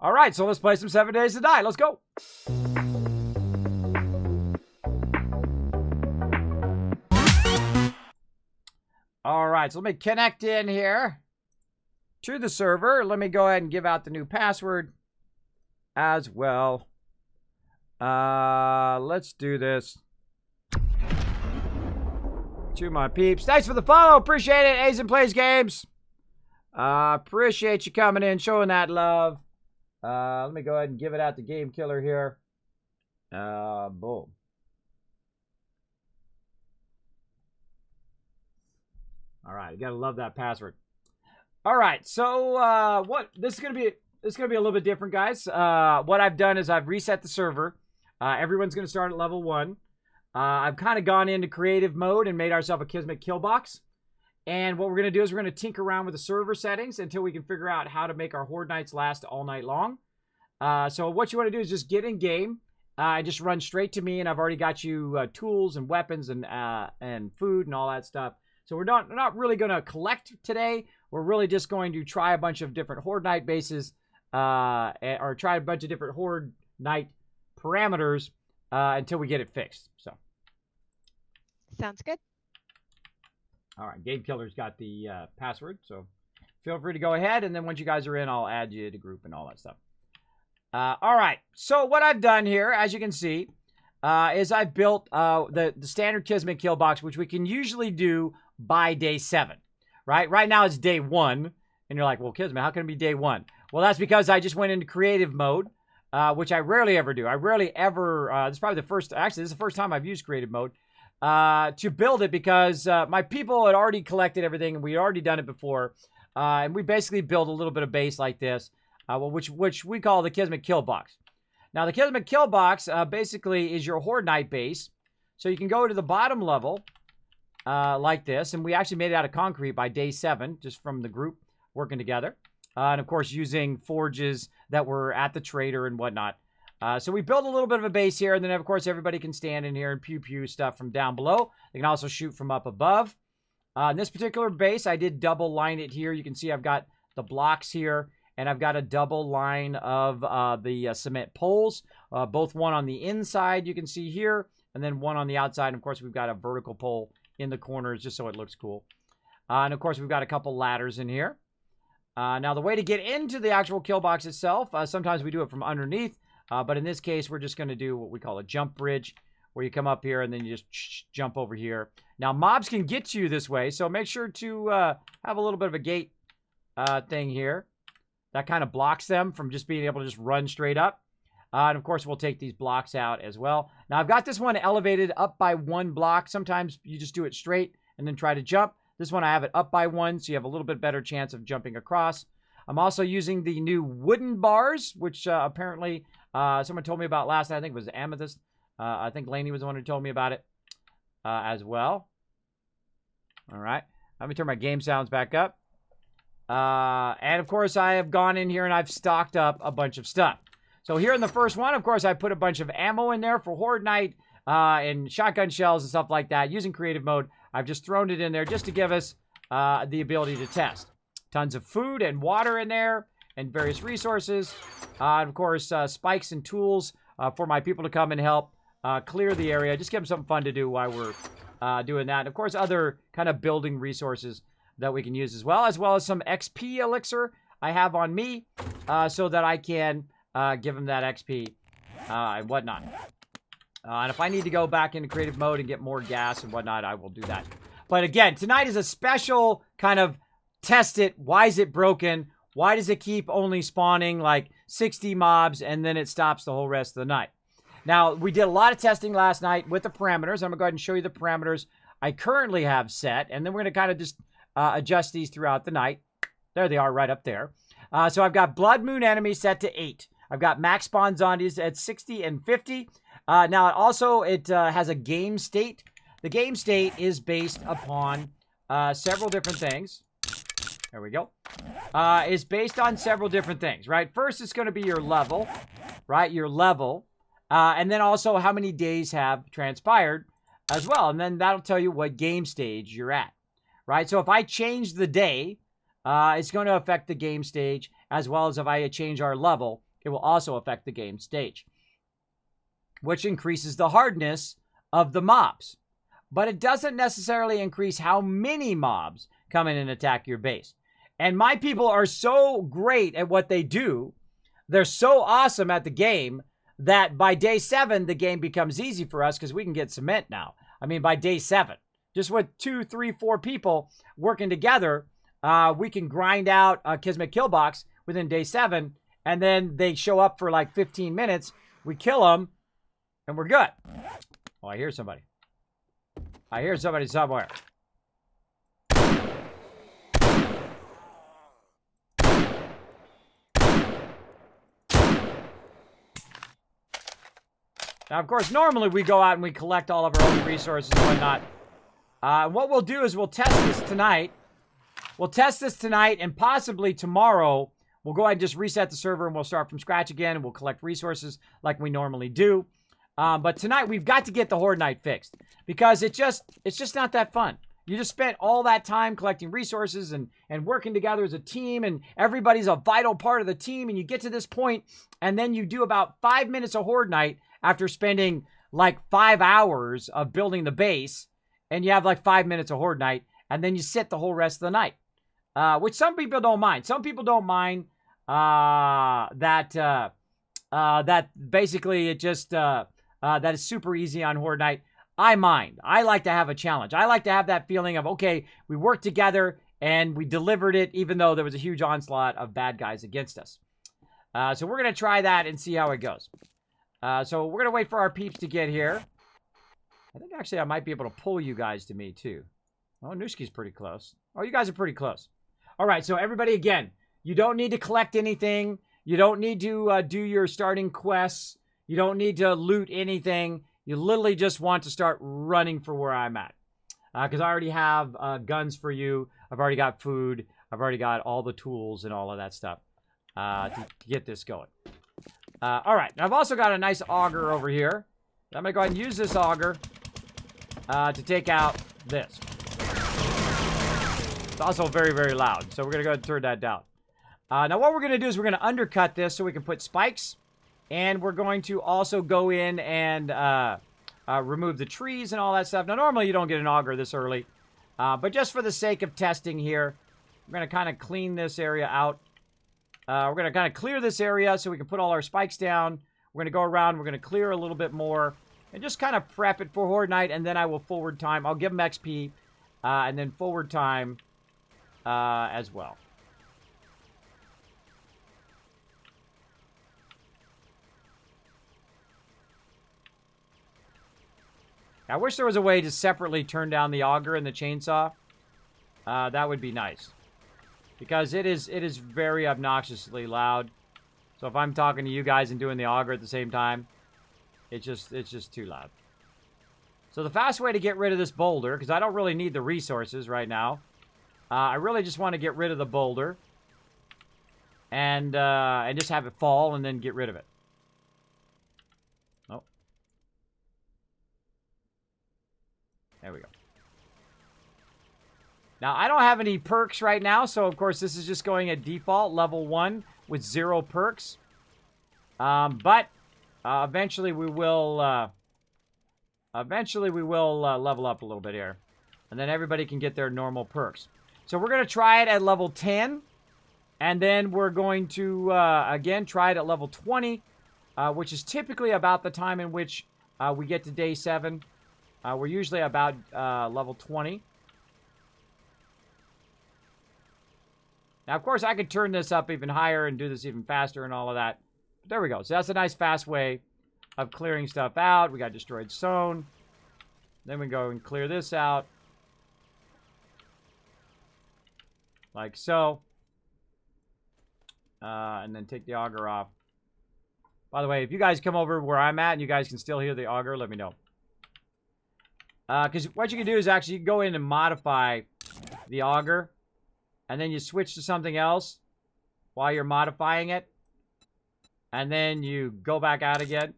All right, so let's play some 7 Days to Die. Let's go. All right, so let me connect in here to the server. Let me go ahead and give out the new password as well. Let's do this. To my peeps. Thanks for the follow. Appreciate it. Azen Plays Games. Appreciate you coming in, showing that love. Let me go ahead and give it out to Game Killer here. Boom. All right, you gotta love that password. All right, so what this is gonna be a little bit different, guys. What I've done is I've reset the server. Everyone's gonna start at level 1. I've kind of gone into creative mode and made ourselves a Kismet kill box. And what we're gonna do is we're gonna tinker around with the server settings until we can figure out how to make our Horde Nights last all night long. So what you want to do is just get in game. Just run straight to me, and I've already got you tools and weapons and food and all that stuff. So we're not really going to collect today. We're really just going to try a bunch of different Horde Night bases, or try a bunch of different Horde Night parameters until we get it fixed. So sounds good. All right, Game Killer's got the password, so feel free to go ahead. And then once you guys are in, I'll add you to group and all that stuff. All right, so what I've done here, as you can see, is I've built the standard Kismet kill box, which we can usually do by day 7, right? Right now it's day 1, and you're like, well, Kismet, how can it be day 1? Well, that's because I just went into creative mode, which I rarely ever do. I rarely ever, this is probably the first, actually, this is the first time I've used creative mode, to build it because my people had already collected everything, and we had already done it before, and we basically built a little bit of base like this, which we call the Kismet kill box. Now, the Kismet kill box basically is your Horde Night base. So you can go to the bottom level like this. And we actually made it out of concrete by day 7, just from the group working together. And, of course, using forges that were at the trader and whatnot. So we built a little bit of a base here. And then, of course, everybody can stand in here and pew-pew stuff from down below. They can also shoot from up above. In this particular base, I did double line it here. You can see I've got the blocks here. And I've got a double line of the cement poles, both one on the inside, you can see here, and then one on the outside. And, of course, we've got a vertical pole in the corners just so it looks cool. And, of course, we've got a couple ladders in here. Now, the way to get into the actual kill box itself, sometimes we do it from underneath. But in this case, we're just going to do what we call a jump bridge, where you come up here and then you just jump over here. Now, mobs can get to you this way, so make sure to have a little bit of a gate thing here. That kind of blocks them from just being able to just run straight up. And, of course, we'll take these blocks out as well. Now, I've got this one elevated up by 1 block. Sometimes you just do it straight and then try to jump. This one, I have it up by 1, so you have a little bit better chance of jumping across. I'm also using the new wooden bars, which apparently someone told me about last night. I think it was Amethyst. I think Lainey was the one who told me about it as well. All right. Let me turn my game sounds back up. And of course, I have gone in here and I've stocked up a bunch of stuff. So here in the first one, of course, I put a bunch of ammo in there for Horde Night and shotgun shells and stuff like that. Using creative mode, I've just thrown it in there just to give us the ability to test. Tons of food and water in there and various resources. And of course, spikes and tools for my people to come and help clear the area. Just give them something fun to do while we're doing that. And of course, other kind of building resources that we can use as well as some XP elixir I have on me so that I can give them that XP and whatnot. And if I need to go back into creative mode and get more gas and whatnot, I will do that. But again, tonight is a special kind of test it. Why is it broken? Why does it keep only spawning like 60 mobs and then it stops the whole rest of the night? Now, we did a lot of testing last night with the parameters. I'm going to go ahead and show you the parameters I currently have set. And then we're going to kind of just adjust these throughout the night. There they are right up there. So I've got Blood Moon Enemy set to 8. I've got Max Spawn Zombies at 60 and 50. Now, also, it has a game state. The game state is based upon several different things. There we go. Is based on several different things, right? First, it's going to be your level, right? Your level. And then also how many days have transpired as well. And then that'll tell you what game stage you're at. Right, so if I change the day, it's going to affect the game stage, as well as if I change our level, it will also affect the game stage, which increases the hardness of the mobs. But it doesn't necessarily increase how many mobs come in and attack your base. And my people are so great at what they do. They're so awesome at the game that by day 7, the game becomes easy for us because we can get cement now. I mean, by day 7, just with 2, 3, 4 people working together, we can grind out a Kismet kill box within day 7. And then they show up for like 15 minutes. We kill them and we're good. Oh, I hear somebody. I hear somebody somewhere. Now, of course, normally we go out and we collect all of our own resources and whatnot. What we'll do is we'll test this tonight. We'll test this tonight, and possibly tomorrow we'll go ahead and just reset the server and we'll start from scratch again and we'll collect resources like we normally do. But tonight we've got to get the Horde Night fixed because it's just not that fun. You just spent all that time collecting resources and working together as a team, and everybody's a vital part of the team, and you get to this point and then you do about 5 minutes of Horde Night after spending like 5 hours of building the base, and you have like 5 minutes of Horde Night, and then you sit the whole rest of the night, which some people don't mind. Some people don't mind that basically it just that is super easy on Horde Night. I mind. I like to have a challenge. I like to have that feeling of, okay, we worked together and we delivered it, even though there was a huge onslaught of bad guys against us. So we're going to try that and see how it goes. So we're going to wait for our peeps to get here. I think actually I might be able to pull you guys to me too. Oh, Nushki's pretty close. Oh, you guys are pretty close. All right, so everybody, again, you don't need to collect anything. You don't need to do your starting quests. You don't need to loot anything. You literally just want to start running for where I'm at. Because I already have guns for you. I've already got food. I've already got all the tools and all of that stuff to get this going. All right. I've also got a nice auger over here. I'm going to go ahead and use this auger to take out this. It's also very, very loud. So we're going to go ahead and turn that down. Now what we're going to do is we're going to undercut this so we can put spikes. And we're going to also go in and remove the trees and all that stuff. Now, normally you don't get an auger this early. But just for the sake of testing here, we're going to kind of clean this area out. We're going to kind of clear this area so we can put all our spikes down. We're going to go around. We're going to clear a little bit more. And just kind of prep it for Horde Night. And then I will forward time. I'll give them XP. And then forward time as well. I wish there was a way to separately turn down the auger and the chainsaw. That would be nice. Because it is very obnoxiously loud. So if I'm talking to you guys and doing the auger at the same time, it's just too loud. So the fast way to get rid of this boulder, because I don't really need the resources right now. I really just want to get rid of the boulder. And just have it fall and then get rid of it. There we go. Now, I don't have any perks right now, so of course this is just going at default, level 1 with 0 perks. But eventually we will level up a little bit here. And then everybody can get their normal perks. So we're going to try it at level 10. And then we're going to, again, try it at level 20. Which is typically about the time in which we get to day 7. We're usually about level 20. Now, of course, I could turn this up even higher and do this even faster and all of that. But there we go. So that's a nice fast way of clearing stuff out. We got destroyed stone. Then we go and clear this out. Like so. And then take the auger off. By the way, if you guys come over where I'm at and you guys can still hear the auger, let me know. Because what you can do is actually go in and modify the auger. And then you switch to something else while you're modifying it. And then you go back out again.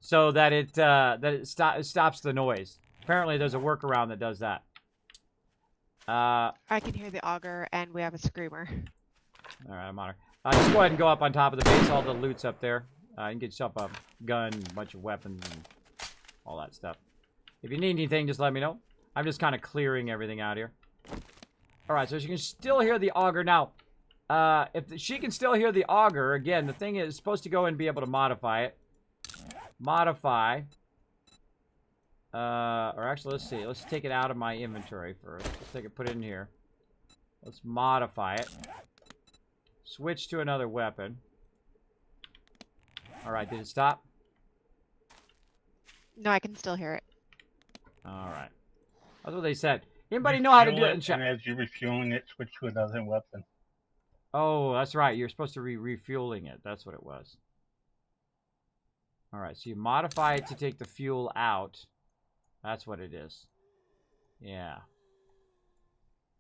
So that it stops the noise. Apparently there's a workaround that does that. I can hear the auger and we have a screamer. Alright, I'm on her. Just go ahead and go up on top of the base. All the loot's up there. You can get yourself a gun, a bunch of weapons, and all that stuff. If you need anything, just let me know. I'm just kind of clearing everything out here. Alright, so she can still hear the auger. Now, if she can still hear the auger, again, the thing is supposed to go and be able to modify it. Modify. Or actually, let's see. Let's take it out of my inventory first. Let's take it, put it in here. Let's modify it. Switch to another weapon. Alright, did it stop? No, I can still hear it. Alright. That's what they said. Anybody know how to do it in chat? And as you're refueling it, switch to another weapon. Oh, that's right. You're supposed to be refueling it. That's what it was. Alright, so you modify it to take the fuel out. That's what it is. Yeah.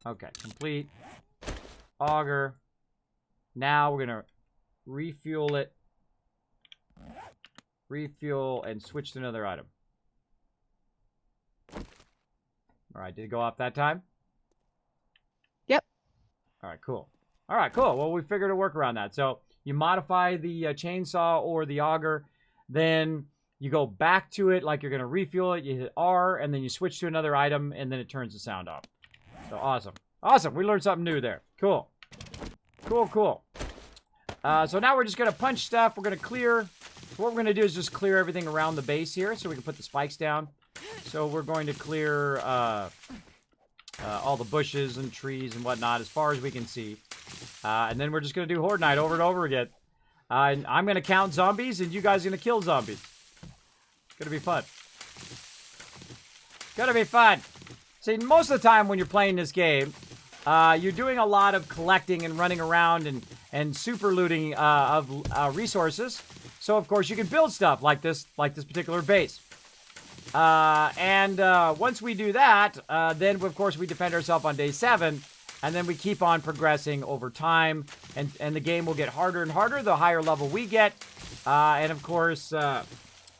Okay, complete. Auger. Now we're going to refuel it. Refuel and switch to another item. Alright, did it go off that time? Yep. Alright, cool. Alright, cool. Well, we figured a work around that. So, you modify the chainsaw or the auger, then you go back to it like you're going to refuel it, you hit R, and then you switch to another item, and then it turns the sound off. So, awesome. Awesome. We learned something new there. Cool. Cool, cool. So now we're just going to punch stuff. We're going to clear. What we're going to do is just clear everything around the base here so we can put the spikes down. So we're going to clear all the bushes and trees and whatnot as far as we can see. And then we're just going to do Horde Night over and over again. And I'm going to count zombies, and you guys are going to kill zombies. It's going to be fun. It's going to be fun. See, most of the time when you're playing this game, you're doing a lot of collecting and running around and super looting of resources. So, of course, you can build stuff like this particular base. Once we do that, then, of course, we defend ourselves on day 7. And then we keep on progressing over time. And the game will get harder and harder the higher level we get. And, of course,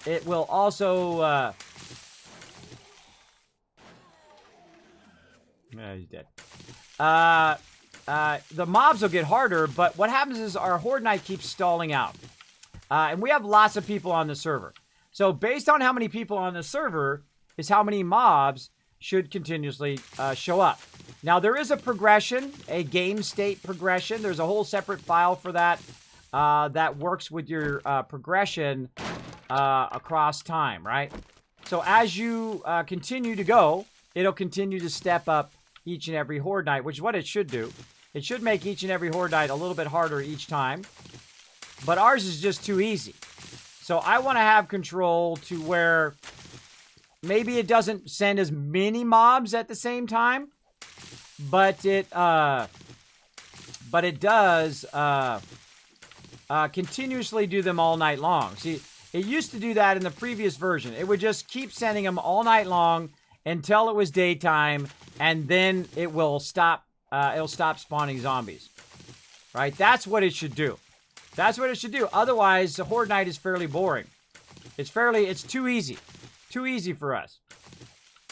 it will also... Yeah, he's dead. The mobs will get harder, but what happens is our Horde Night keeps stalling out. And we have lots of people on the server. So based on how many people on the server is how many mobs should continuously show up. Now, there is a progression, a game state progression. There's a whole separate file for that that works with your progression across time, right? So as you continue to go, it'll continue to step up each and every Horde Night, which is what it should do. It should make each and every Horde Night a little bit harder each time. But ours is just too easy. So I want to have control to where maybe it doesn't send as many mobs at the same time, but it does continuously do them all night long. See, it used to do that in the previous version. It would just keep sending them all night long until it was daytime, and then it will stop. It'll stop spawning zombies. Right? That's what it should do. That's what it should do. Otherwise, the Horde Night is fairly boring. It's too easy. Too easy for us.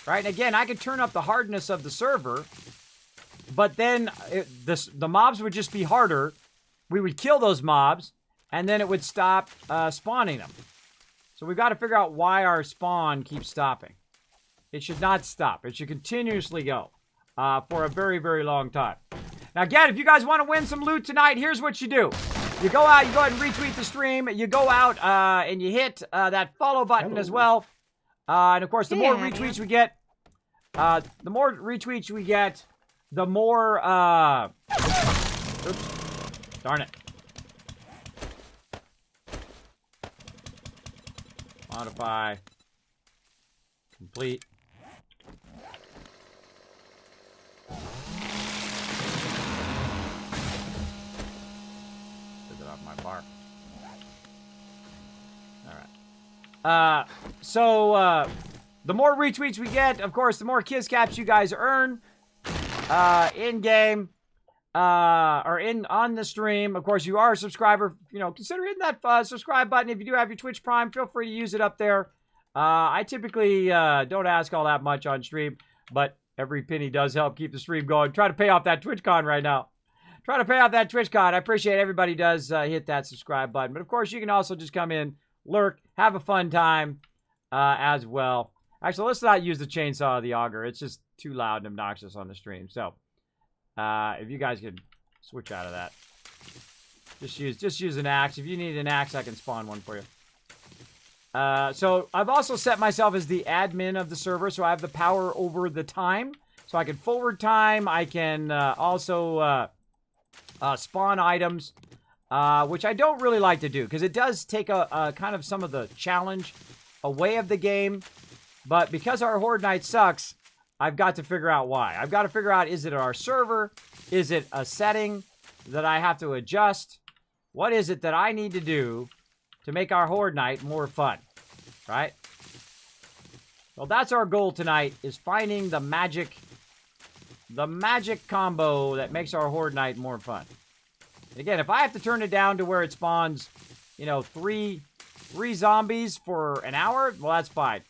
Right? And again, I could turn up the hardness of the server, but then the mobs would just be harder. We would kill those mobs, and then it would stop spawning them. So we've got to figure out why our spawn keeps stopping. It should not stop. It should continuously go for a very, very long time. Now, again, if you guys want to win some loot tonight, here's what you do. You go out, you go ahead and retweet the stream. You go out and you hit that follow button as well. And, of course, the more retweets we get, the more... Oops. Darn it. Modify. Complete. Took it off my bar. Alright. So, the more retweets we get, of course, the more kiss caps you guys earn. In-game. Or on the stream. Of course, you are a subscriber. You know, consider hitting that subscribe button. If you do have your Twitch Prime, feel free to use it up there. I typically don't ask all that much on stream, but every penny does help keep the stream going. Try to pay off that TwitchCon right now. Trying to pay off that Twitch card. I appreciate everybody does hit that subscribe button. But of course, you can also just come in, lurk, have a fun time as well. Actually, let's not use the chainsaw or the auger. It's just too loud and obnoxious on the stream. So, if you guys could switch out of that. Just use an axe. If you need an axe, I can spawn one for you. So I've also set myself as the admin of the server, so I have the power over the time. So I can forward time. I can also spawn items, which I don't really like to do because it does take a kind of some of the challenge away of the game. But because our Horde Night sucks, I've got to figure out why. I've got to figure out, is it our server? Is it a setting that I have to adjust? What is it that I need to do to make our Horde Night more fun? Right? Well, that's our goal tonight, is finding the magic combo that makes our Horde Night more fun. And again, if I have to turn it down to where it spawns, you know, three zombies for an hour, well, that's fine.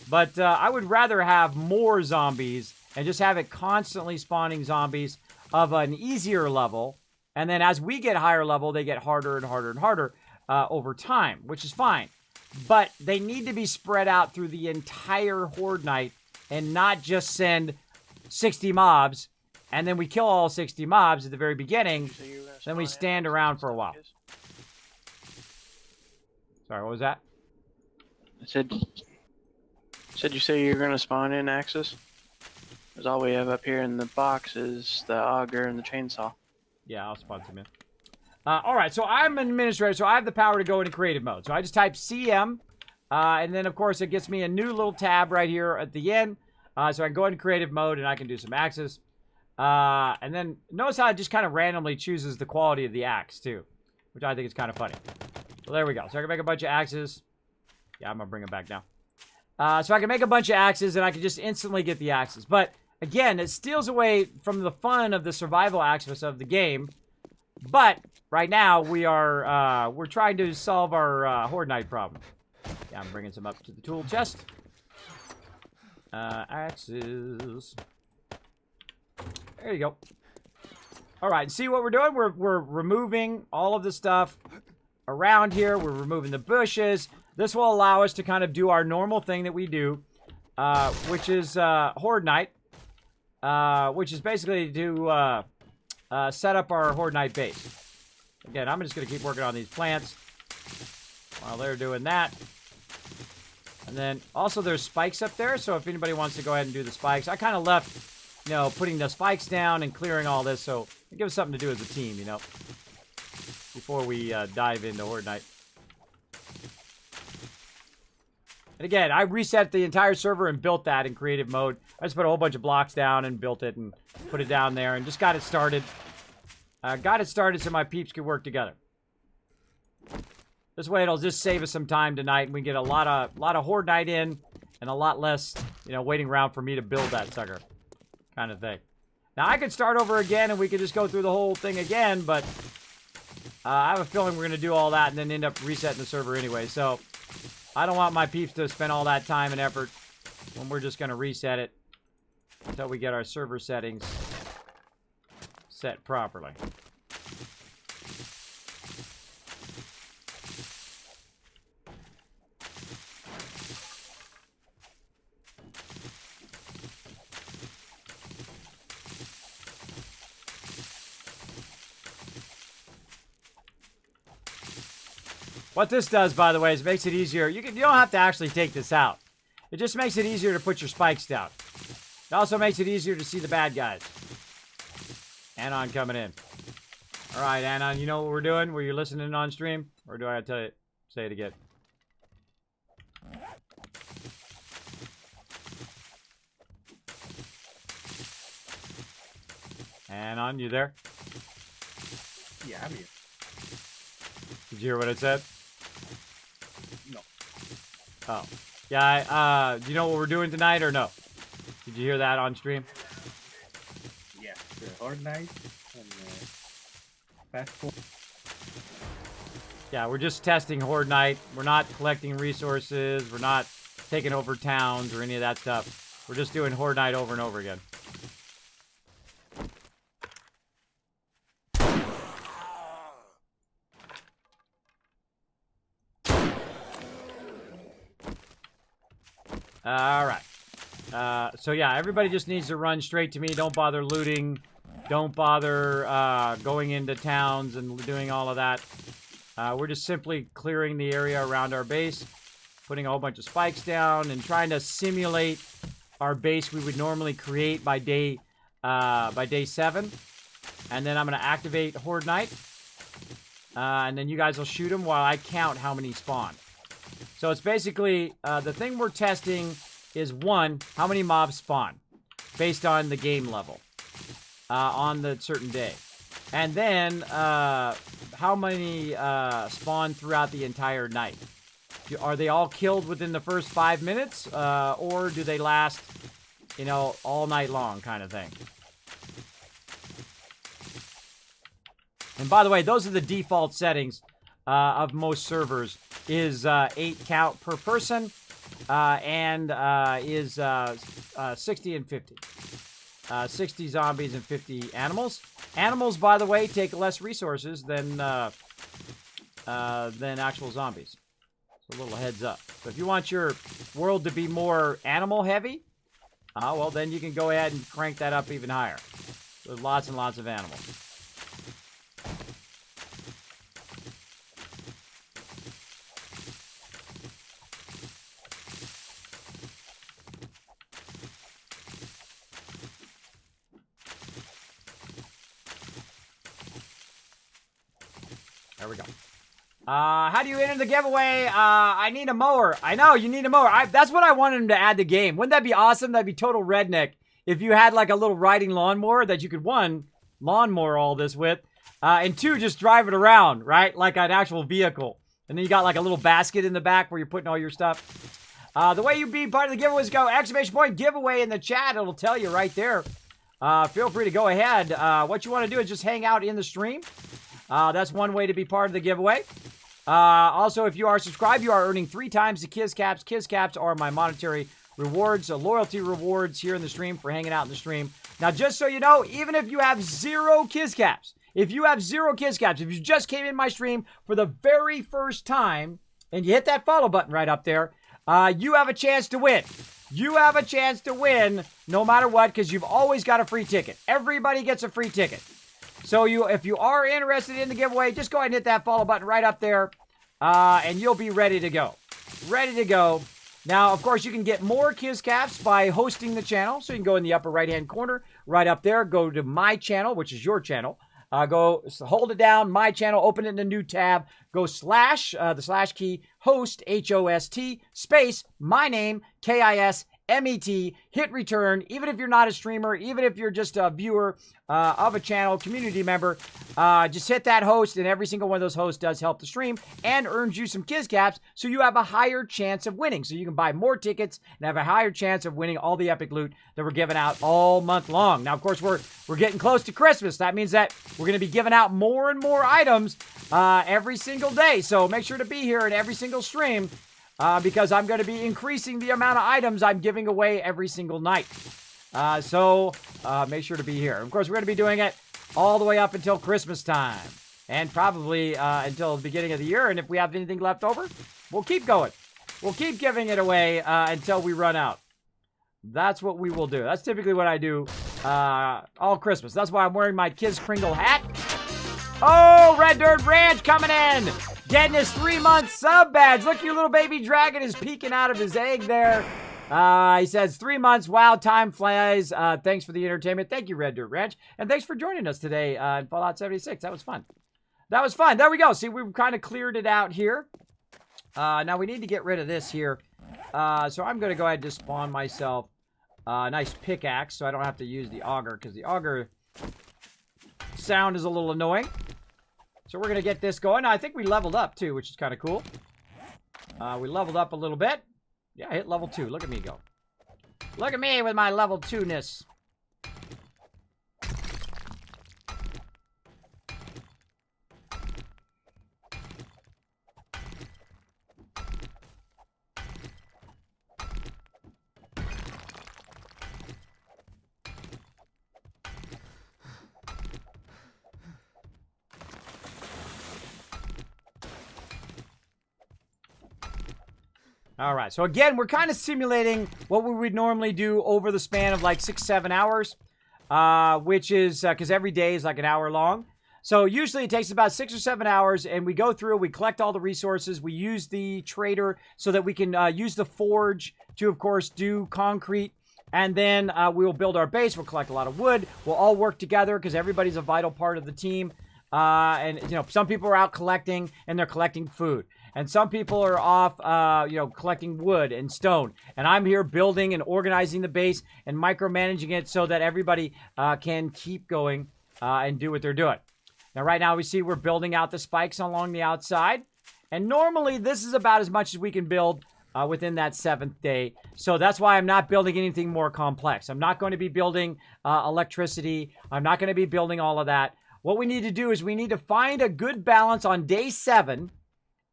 But I would rather have more zombies and just have it constantly spawning zombies of an easier level. And then as we get higher level, they get harder and harder and harder over time, which is fine. But they need to be spread out through the entire Horde Night and not just send 60 mobs, and then we kill all 60 mobs at the very beginning, then we stand around for a while. Sorry, what was that? I said you say you're going to spawn in axes? Because all we have up here in the box is the auger and the chainsaw. Yeah, I'll spawn some in. Alright, so I'm an administrator, so I have the power to go into creative mode. So I just type CM, and then of course it gets me a new little tab right here at the end. So I can go into creative mode and I can do some axes. And then notice how it just kind of randomly chooses the quality of the axe too, which I think is kind of funny. So there we go. So I can make a bunch of axes. Yeah, I'm going to bring them back now. So I can make a bunch of axes and I can just instantly get the axes. But again, it steals away from the fun of the survival aspects of the game. But right now we're trying to solve our Horde Night problem. Yeah, I'm bringing some up to the tool chest. Axes. There you go. Alright, see what we're doing? We're removing all of the stuff around here. We're removing the bushes. This will allow us to kind of do our normal thing that we do, which is Horde Night, which is basically to set up our Horde Night base. Again, I'm just going to keep working on these plants while they're doing that. And then also there's spikes up there, so if anybody wants to go ahead and do the spikes. I kind of left, you know, putting the spikes down and clearing all this, so it gives us something to do as a team, you know, before we dive into Horde Night. And again, I reset the entire server and built that in creative mode. I just put a whole bunch of blocks down and built it and put it down there and just got it started. Got it started so my peeps could work together. This way it'll just save us some time tonight and we get a lot of Horde Night in and a lot less, you know, waiting around for me to build that sucker kind of thing. Now I could start over again and we could just go through the whole thing again, but I have a feeling we're going to do all that and then end up resetting the server anyway. So I don't want my peeps to spend all that time and effort when we're just going to reset it until we get our server settings set properly. What this does, by the way, is makes it easier. You don't have to actually take this out. It just makes it easier to put your spikes down. It also makes it easier to see the bad guys. Anon coming in. All right, Anon, you know what we're doing? Were you listening on stream? Or do I have to tell you, say it again? Anon, you there? Yeah, I'm here. Did you hear what I said? No. Oh. Yeah, do you know what we're doing tonight or no? Did you hear that on stream? Yeah, the Horde Night and fast forward. Yeah, we're just testing Horde Night. We're not collecting resources. We're not taking over towns or any of that stuff. We're just doing Horde Night over and over again. All right. So yeah, everybody just needs to run straight to me. Don't bother looting. Don't bother going into towns and doing all of that. We're just simply clearing the area around our base, putting a whole bunch of spikes down, and trying to simulate our base we would normally create by day 7. And then I'm going to activate Horde Night. And then you guys will shoot them while I count how many spawn. So it's basically, the thing we're testing is, 1, how many mobs spawn based on the game level on the certain day. And then, how many spawn throughout the entire night. Are they all killed within the first 5 minutes? Or do they last, you know, all night long kind of thing? And by the way, those are the default settings of most servers. Is 8 count per person and is 60 and 50. 60 zombies and 50 animals. Animals, by the way, take less resources than actual zombies. So a little heads up. So if you want your world to be more animal heavy, well, then you can go ahead and crank that up even higher. There's lots and lots of animals. There we go. How do you enter the giveaway? I need a mower. I know, you need a mower. That's what I wanted him to add the game. Wouldn't that be awesome? That'd be total redneck. If you had like a little riding lawnmower that you could, 1, lawnmower all this with, and 2, just drive it around, right? Like an actual vehicle. And then you got like a little basket in the back where you're putting all your stuff. The way you be part of the giveaway is go ! Giveaway in the chat. It'll tell you right there. Feel free to go ahead. What you want to do is just hang out in the stream. That's one way to be part of the giveaway. Also, if you are subscribed, you are earning 3 times the Kiscaps. Kiscaps are my monetary rewards, loyalty rewards here in the stream for hanging out in the stream. Now, just so you know, even if you have 0 Kiscaps, if you just came in my stream for the very first time, and you hit that follow button right up there, you have a chance to win. You have a chance to win no matter what, because you've always got a free ticket. Everybody gets a free ticket. So if you are interested in the giveaway, just go ahead and hit that follow button right up there, and you'll be ready to go. Ready to go. Now, of course, you can get more Kiscaps by hosting the channel. So you can go in the upper right-hand corner, right up there, go to my channel, which is your channel. Hold it down, my channel, open it in a new tab, go slash, the slash key, host, H-O-S-T, space, my name, K-I-S-M-E-T, hit return. Even if you're not a streamer, even if you're just a viewer of a channel, community member, just hit that host, and every single one of those hosts does help the stream and earns you some Kiscaps, so you have a higher chance of winning. So you can buy more tickets and have a higher chance of winning all the epic loot that we're giving out all month long. Now, of course, we're getting close to Christmas. That means that we're going to be giving out more and more items every single day. So make sure to be here in every single stream because I'm going to be increasing the amount of items I'm giving away every single night. So make sure to be here. Of course, we're going to be doing it all the way up until Christmas time. And probably until the beginning of the year. And if we have anything left over, we'll keep going. We'll keep giving it away until we run out. That's what we will do. That's typically what I do all Christmas. That's why I'm wearing my Kiz Kringle hat. Oh, Red Dirt Ranch coming in. Getting his 3-month sub badge. Look, your little baby dragon is peeking out of his egg there. He says, 3 months. Wow, time flies. Thanks for the entertainment. Thank you, Red Dirt Ranch. And thanks for joining us today in Fallout 76. That was fun. That was fun. There we go. See, we've kind of cleared it out here. Now, we need to get rid of this here. So I'm going to go ahead and just spawn myself a nice pickaxe so I don't have to use the auger, because the auger sound is a little annoying. So we're going to get this going. Now, I think we leveled up, too, which is kind of cool. We leveled up a little bit. Yeah, I hit level 2. Look at me go. Look at me with my level 2-ness. All right. So again, we're kind of simulating what we would normally do over the span of like 6-7 hours, which is because every day is like an hour long. So usually it takes about 6 or 7 hours, and we go through, we collect all the resources, we use the trader so that we can use the forge to, of course, do concrete, and then we'll build our base, we'll collect a lot of wood, we'll all work together because everybody's a vital part of the team, and, you know, some people are out collecting, and they're collecting food, and some people are off, you know, collecting wood and stone, and I'm here building and organizing the base and micromanaging it so that everybody can keep going and do what they're doing. Now, right now, we see we're building out the spikes along the outside. And normally, this is about as much as we can build within that 7th day. So that's why I'm not building anything more complex. I'm not going to be building electricity. I'm not going to be building all of that. What we need to do is we need to find a good balance on day 7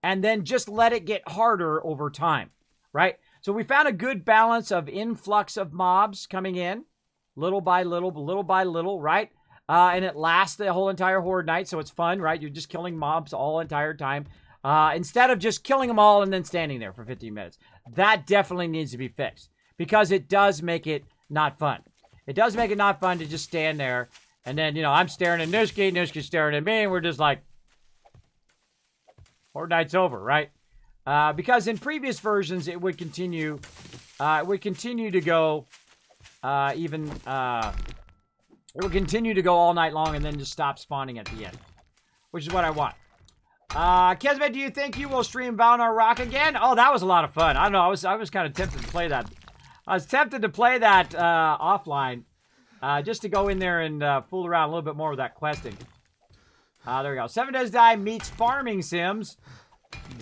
and then just let it get harder over time, right? So we found a good balance of influx of mobs coming in little by little, right? And it lasts the whole entire Horde Night, so it's fun, right? You're just killing mobs all entire time. Instead of just killing them all and then standing there for 15 minutes. That definitely needs to be fixed. Because it does make it not fun. It does make it not fun to just stand there. And then, you know, I'm staring at Nusky, Nusky's staring at me, and we're just like, Horde Night's over, right? Because in previous versions, it would continue to go it will continue to go all night long and then just stop spawning at the end. Which is what I want. Kismet, do you think you will stream Valnar Rock again? Oh, that was a lot of fun. I don't know. I was kind of tempted to play that. I was tempted to play that offline. Just to go in there and fool around a little bit more with that questing. There we go. 7 Days Die meets Farming Sims.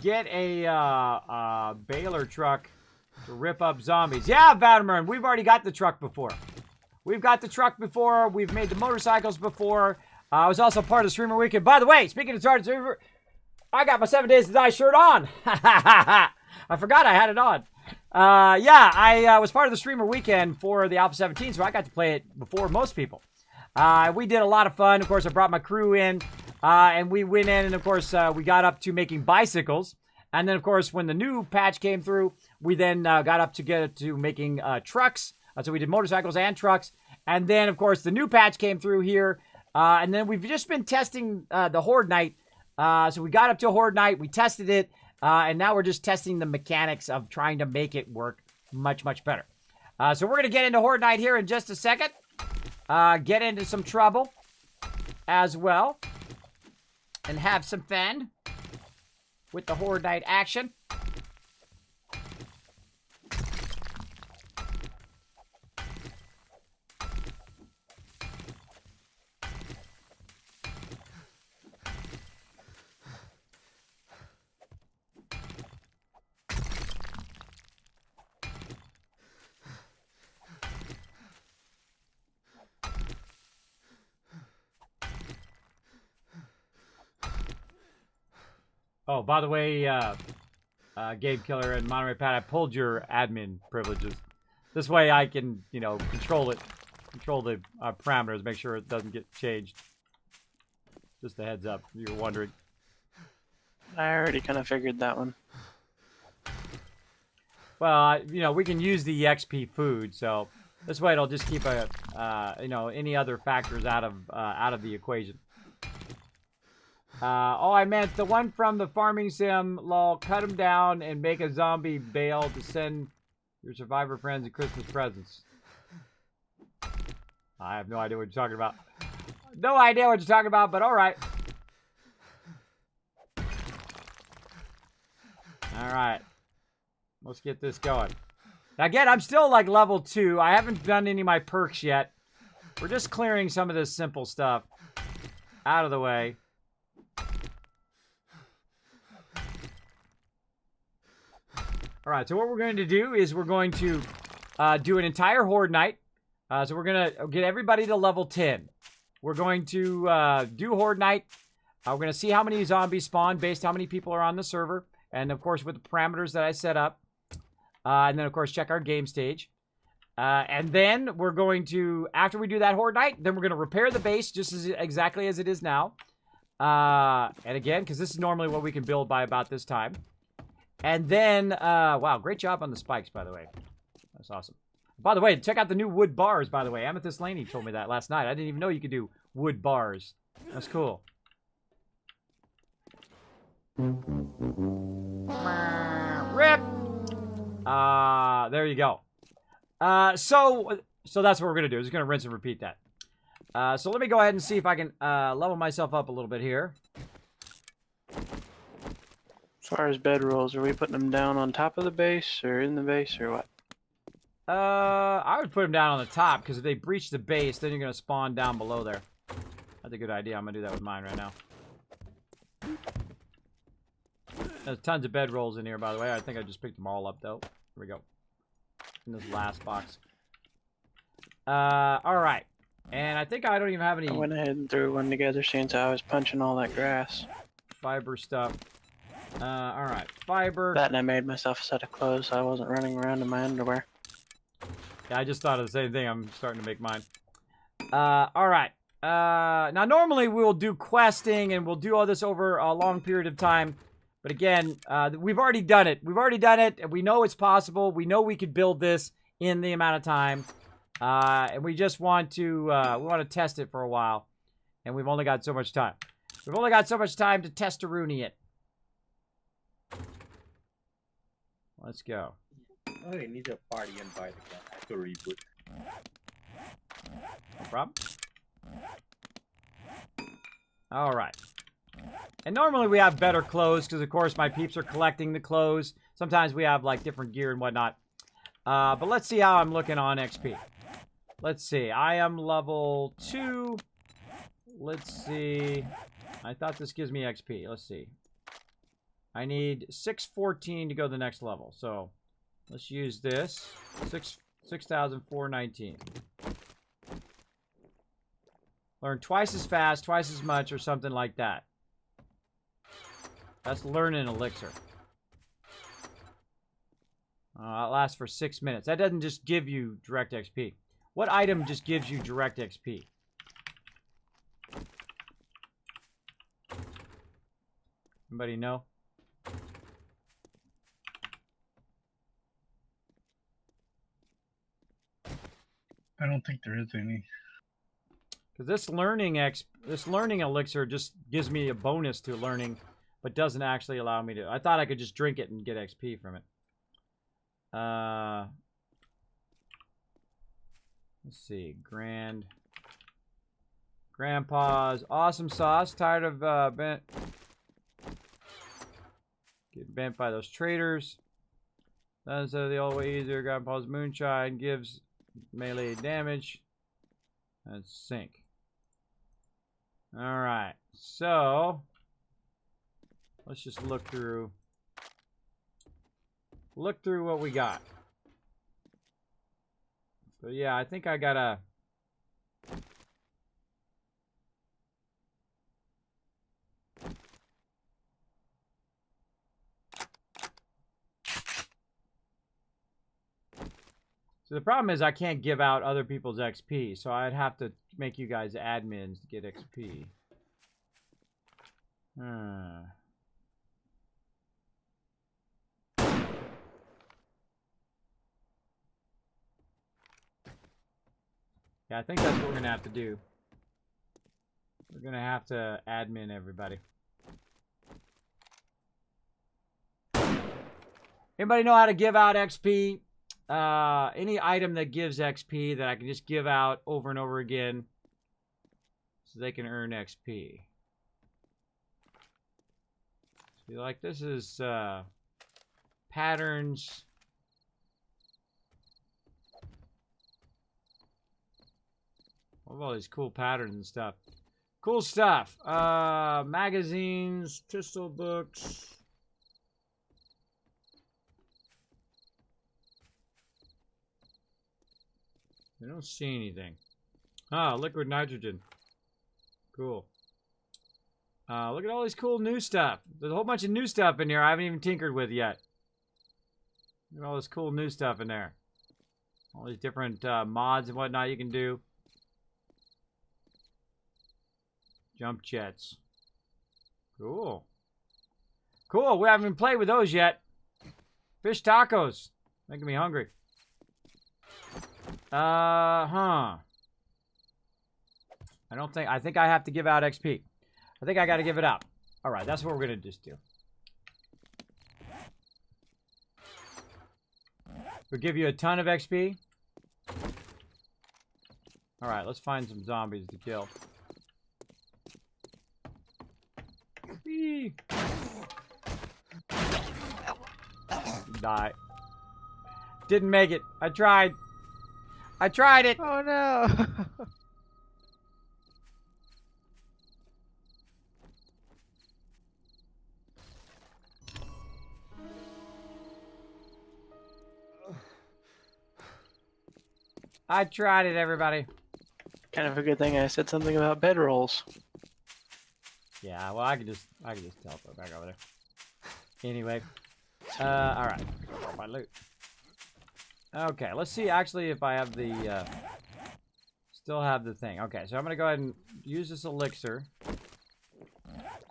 Get a baler truck to rip up zombies. Yeah, Vadamer, we've already got the truck before. We've got the truck before. We've made the motorcycles before. I was also part of the Streamer Weekend. By the way, speaking of Streamer, I got my 7 Days to Die shirt on. I forgot I had it on. Yeah, I was part of the Streamer Weekend for the Alpha 17, so I got to play it before most people. We did a lot of fun. Of course, I brought my crew in, and we went in, and of course, we got up to making bicycles. And then, of course, when the new patch came through, we then got up to making trucks. So we did motorcycles and trucks. And then, of course, the new patch came through here. And then we've just been testing the Horde Night. So we got up to Horde Night. We tested it. And now we're just testing the mechanics of trying to make it work much, much better. So we're going to get into Horde Night here in just a second. Get into some trouble as well. And have some fun with the Horde Night action. Oh, by the way, Game Killer and Monterey Pat, I pulled your admin privileges. This way I can, you know, control the parameters, make sure it doesn't get changed. Just a heads up, if you were wondering. I already kind of figured that one. Well, you know, we can use the XP food, so this way it'll just keep you know, any other factors out of the equation. Oh, I meant the one from the farming sim, lol, cut him down and make a zombie bale to send your survivor friends and Christmas presents. I have no idea what you're talking about. No idea what you're talking about, but alright. Alright. Let's get this going. Now again, I'm still like level 2. I haven't done any of my perks yet. We're just clearing some of this simple stuff out of the way. Alright, so what we're going to do is we're going to do an entire Horde Night. So we're going to get everybody to level 10. We're going to do Horde Night. We're going to see how many zombies spawn based on how many people are on the server. And, of course, with the parameters that I set up. And then, of course, check our game stage. And then we're going to, after we do that Horde Night, then we're going to repair the base just exactly as it is now. And again, because this is normally what we can build by about this time. And then, wow, great job on the spikes, by the way. That's awesome. By the way, check out the new wood bars, by the way. Amethyst Laney told me that last night. I didn't even know you could do wood bars. That's cool. Rip! There you go. So that's what we're going to do. We're just going to rinse and repeat that. So let me go ahead and see if I can level myself up a little bit here. As far as bed rolls, are we putting them down on top of the base or in the base or what? I would put them down on the top, because if they breach the base, then you're going to spawn down below there. That's a good idea. I'm going to do that with mine right now. There's tons of bed rolls in here, by the way. I think I just picked them all up, though. Here we go. In this last box. Alright. And I think I don't even have any... I went ahead and threw one together since I was punching all that grass. fiber stuff. Alright. Fiber. That and I made myself a set of clothes so I wasn't running around in my underwear. Yeah, I just thought of the same thing. I'm starting to make mine. Alright. Now, normally we'll do questing and we'll do all this over a long period of time. But again, we've already done it. We've already done it. And we know it's possible. We know we could build this in the amount of time. And we just want to test it for a while. And we've only got so much time. We've only got so much time to test-a-rooney it. Let's go. Oh, I need a party invite again. I have to reboot. No problem. Alright. And normally we have better clothes, because of course my peeps are collecting the clothes. Sometimes we have like different gear and whatnot. But let's see how I'm looking on XP. Let's see. I am level 2. Let's see. I thought this gives me XP. Let's see. I need 614 to go to the next level. So let's use this. 6,419. Learn twice as fast, twice as much, or something like that. That's learning elixir. It lasts for 6 minutes. That doesn't just give you direct XP. What item just gives you direct XP? Anybody know? I don't think there is any. Because this learning elixir just gives me a bonus to learning, but doesn't actually allow me to. I thought I could just drink it and get XP from it. Let's see. Grandpa's awesome sauce. Tired of getting bent by those traders. That's the old way easier. Grandpa's moonshine gives melee damage. Let's sink. Alright, so let's just look through what we got. So yeah, I think I gotta So the problem is I can't give out other people's XP, so I'd have to make you guys admins to get XP. Yeah, I think that's what we're gonna have to do. We're gonna have to admin everybody. Anybody know how to give out XP? Any item that gives XP that I can just give out over and over again so they can earn XP. See, like this is patterns. What about all these cool patterns and stuff? Cool stuff. Magazines, pistol books. I don't see anything. Ah, liquid nitrogen. Cool. Look at all this cool new stuff. There's a whole bunch of new stuff in here I haven't even tinkered with yet. Look at all this cool new stuff in there. All these different mods and whatnot you can do. Jump jets. Cool. Cool. We haven't even played with those yet. Fish tacos. Making me hungry. I think I have to give out XP. I think I got to give it out. All right, that's what we're going to just do. We'll give you a ton of XP. All right, let's find some zombies to kill. Whee! Die. Didn't make it. I tried. I tried it. Oh no. I tried it, everybody. Kind of a good thing I said something about bedrolls. Yeah, well, I can just teleport back over there. Anyway, all right. My loot. Okay, let's see actually if I have the still have the thing. Okay, so I'm gonna go ahead and use this elixir.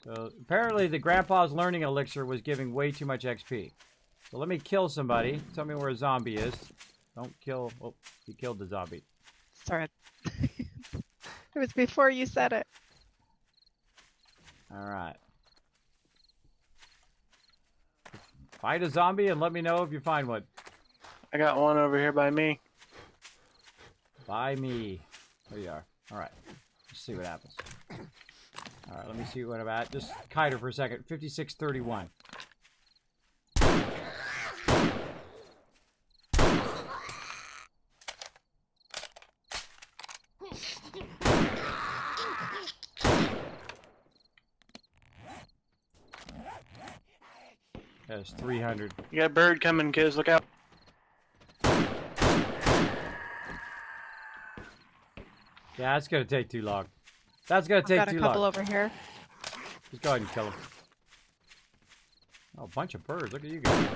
So apparently the grandpa's learning elixir was giving way too much XP. So let me kill somebody. Tell me where a zombie is. Don't kill. Oh, he killed the zombie. Sorry. It was before you said it. All right. Find a zombie and let me know if you find one. I got one over here by me. By me. There you are. All right. Let's see what happens. All right, let me see what I'm at. Just kite her for a second. 5631. That's 300. You got a bird coming, kids. Look out. Yeah, that's gonna take too long. That's gonna take Got too a couple long. over here. Just go ahead and kill him. Oh, a bunch of birds. Look at you guys.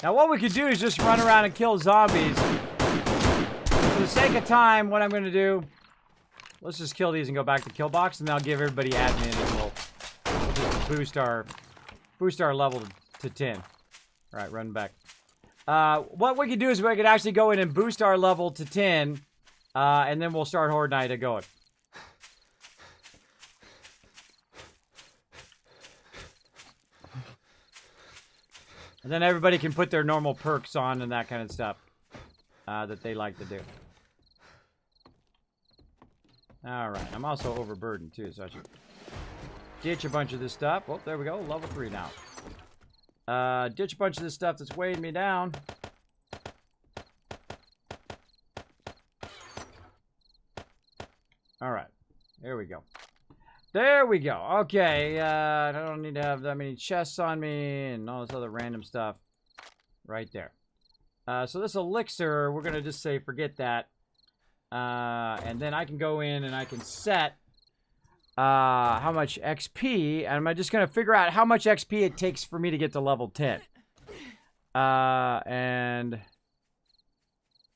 Now what we could do is just run around and kill zombies. For the sake of time, what I'm going to do, let's just kill these and go back to kill box, and then I'll give everybody admin and we'll just boost our level to 10. All right, run back. What we could do is we could actually go in and boost our level to 10, and then we'll start Horde Night going. And then everybody can put their normal perks on and that kind of stuff that they like to do. Alright, I'm also overburdened too, so I should ditch a bunch of this stuff. Oh, there we go, level 3 now. Ditch a bunch of this stuff that's weighing me down. Alright, there we go. There we go. Okay, I don't need to have that many chests on me and all this other random stuff. Right there. So this elixir, we're going to just say forget that. And then I can go in and I can set how much XP. And I'm just going to figure out how much XP it takes for me to get to level 10. And I'm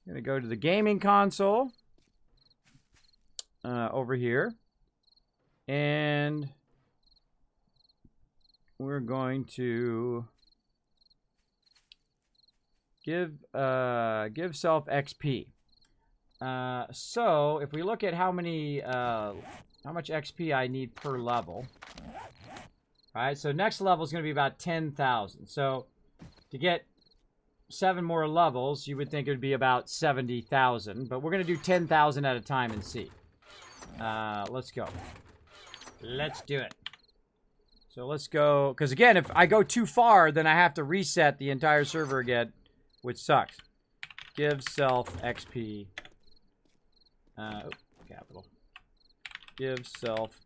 going to go to the gaming console. Over here. And we're going to give self XP. So if we look at how much XP I need per level, all right? So next level is going to be about 10,000. So to get 7 more levels, you would think it would be about 70,000. But we're going to do 10,000 at a time and see. Let's go. Let's do it. So let's go, because again, if I go too far, then I have to reset the entire server again, which sucks. Give self XP. Capital. Give self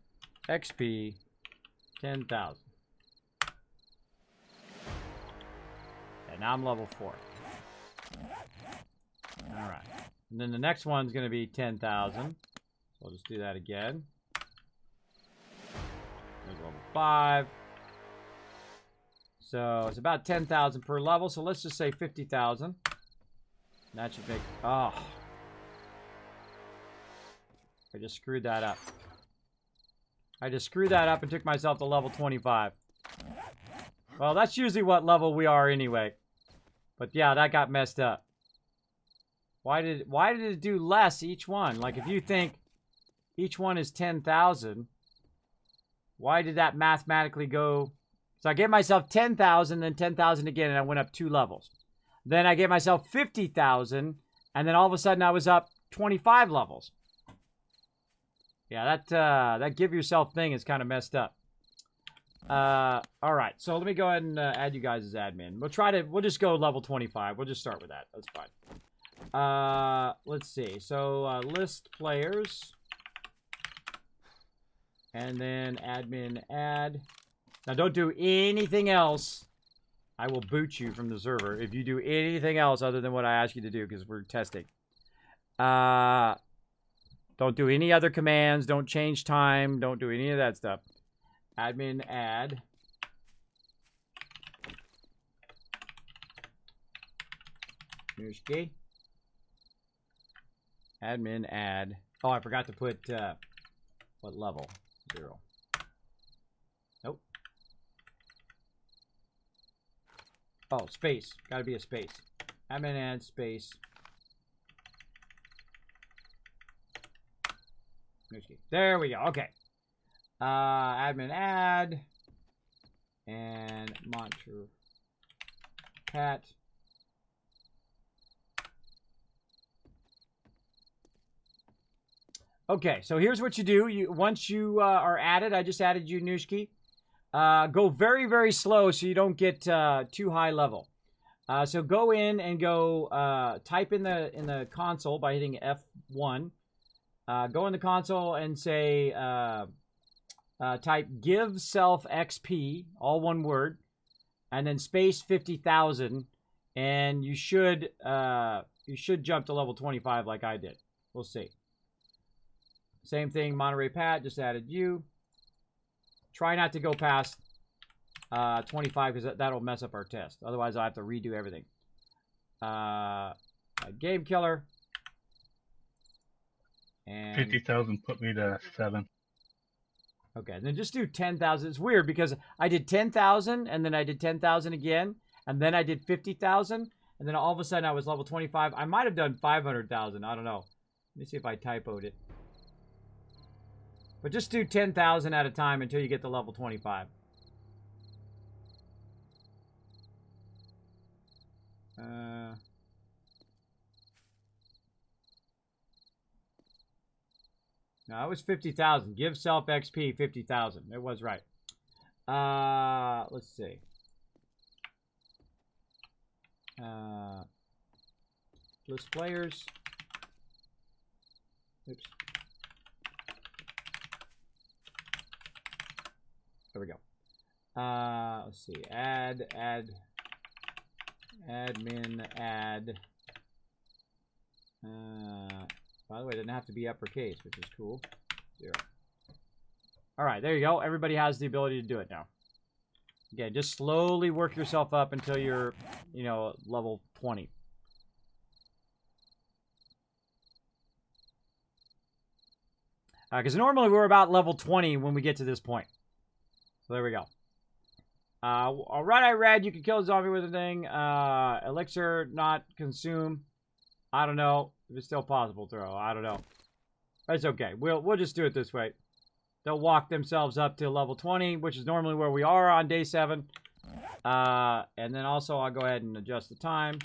XP 10,000. And now I'm level 4. Alright. And then the next one's going to be 10,000. So I'll just do that again. There's level 5. So it's about 10,000 per level. So let's just say 50,000. That should make... Oh. I just screwed that up. I just screwed that up and took myself to level 25. Well, that's usually what level we are anyway. But yeah, that got messed up. Why did it do less each one? Like, if you think each one is 10,000, why did that mathematically go? So I gave myself 10,000, then 10,000 again, and I went up 2 levels. Then I gave myself 50,000, and then all of a sudden I was up 25 levels. Yeah, that give yourself thing is kind of messed up. All right, so let me go ahead and add you guys as admin. We'll just go level 25. We'll just start with that. That's fine. Let's see. So list players, and then admin add. Now don't do anything else. I will boot you from the server if you do anything else other than what I ask you to do, because we're testing. Don't do any other commands. Don't change time. Don't do any of that stuff. Admin add. Nushki. Admin add. Oh, I forgot to put what level? 0. Nope. Oh, space. Gotta be a space. Admin add space. Nushki. There we go. Okay. Admin add and Montre Pat. Okay, so here's what you do. Once you are added, I just added you, Nushki. Go very, very slow so you don't get too high level. So go in and go type in the console by hitting F1. Go in the console and say type give self XP, all one word, and then space 50,000, and you should jump to level 25 like I did. We'll see. Same thing, Monterey Pat, just added you. Try not to go past 25 because that'll mess up our test. Otherwise, I'll have to redo everything. Game killer. And 50,000 put me to 7. Okay, then just do 10,000. It's weird because I did 10,000 and then I did 10,000 again, and then I did 50,000, and then all of a sudden I was level 25. I might have done 500,000. I don't know. Let me see if I typoed it. But just do 10,000 at a time until you get to level 25. No, it was 50,000. Give self XP 50,000. It was right. Let's see. List players. Oops. There we go. Let's see. Admin add. By the way, it didn't have to be uppercase, which is cool. 0. All right, there you go. Everybody has the ability to do it now. Again, just slowly work yourself up until you're, level 20. Because normally we're about level 20 when we get to this point. So there we go. All right, I read you can kill a zombie with a thing. Elixir not consume. I don't know if it's still possible throw. I don't know. It's okay. We'll just do it this way. They'll walk themselves up to level 20, which is normally where we are on day 7. And then also I'll go ahead and adjust the time.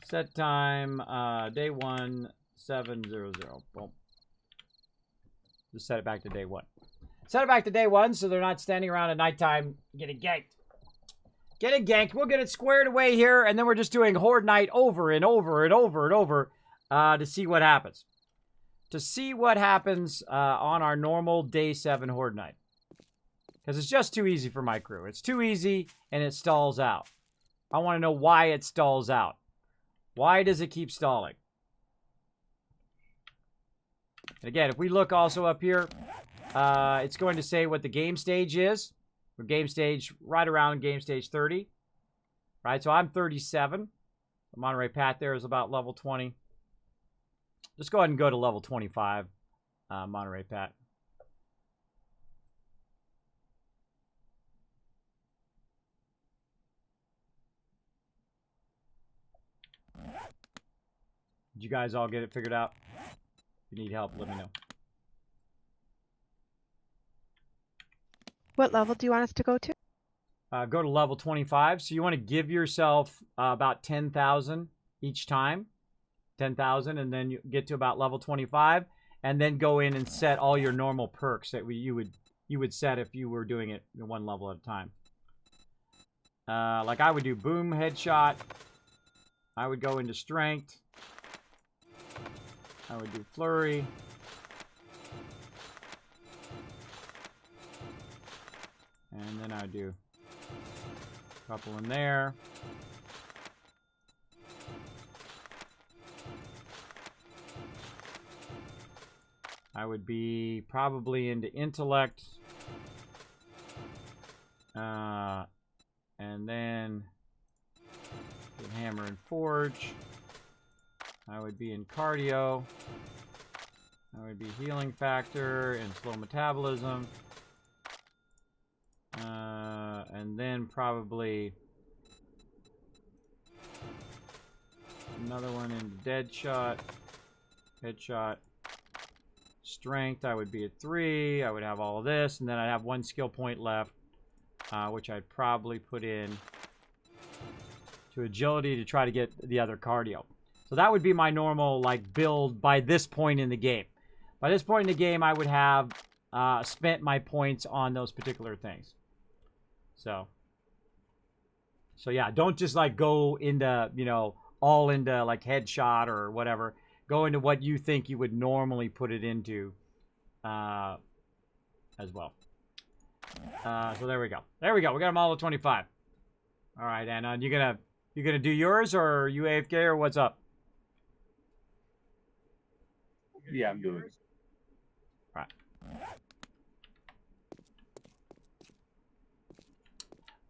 Set time day 1 700. Boom. Just set it back to day 1. Set it back to day 1 so they're not standing around at nighttime getting ganked. Getting ganked. We'll get it squared away here, and then we're just doing Horde Night over and over and over and over to see what happens. To see what happens on our normal day 7 Horde Night. Because it's just too easy for my crew. It's too easy, and it stalls out. I want to know why it stalls out. Why does it keep stalling? And again, if we look also up here, it's going to say what the game stage is. We're game stage, right around game stage 30. Right, so I'm 37. The Monterey Pat there is about level 20. Just go ahead and go to level 25. Monterey, Pat. Did you guys all get it figured out? If you need help, let me know. What level do you want us to go to? Go to level 25. So you want to give yourself about 10,000 each time. 10,000, and then you get to about level 25, and then go in and set all your normal perks that you would set if you were doing it one level at a time. Like I would do boom, headshot. I would go into strength. I would do flurry. And then I would do a couple in there. I would be probably into intellect. And then hammer and forge. I would be in cardio. I would be healing factor and slow metabolism. And then probably another one in dead shot, headshot. Strength, I would be at 3. I would have all of this, and then I'd have 1 skill point left, which I'd probably put in to agility to try to get the other cardio. So that would be my normal like build by this point in the game. By this point in the game, I would have spent my points on those particular things. So yeah, don't just like go into, you know, all into like headshot or whatever. Go into what you think you would normally put it into as well. So there we go. There we go. We got them all at 25. All right, Anna, you gonna do yours, or are you AFK, or what's up? Yeah, I'm doing it. All right.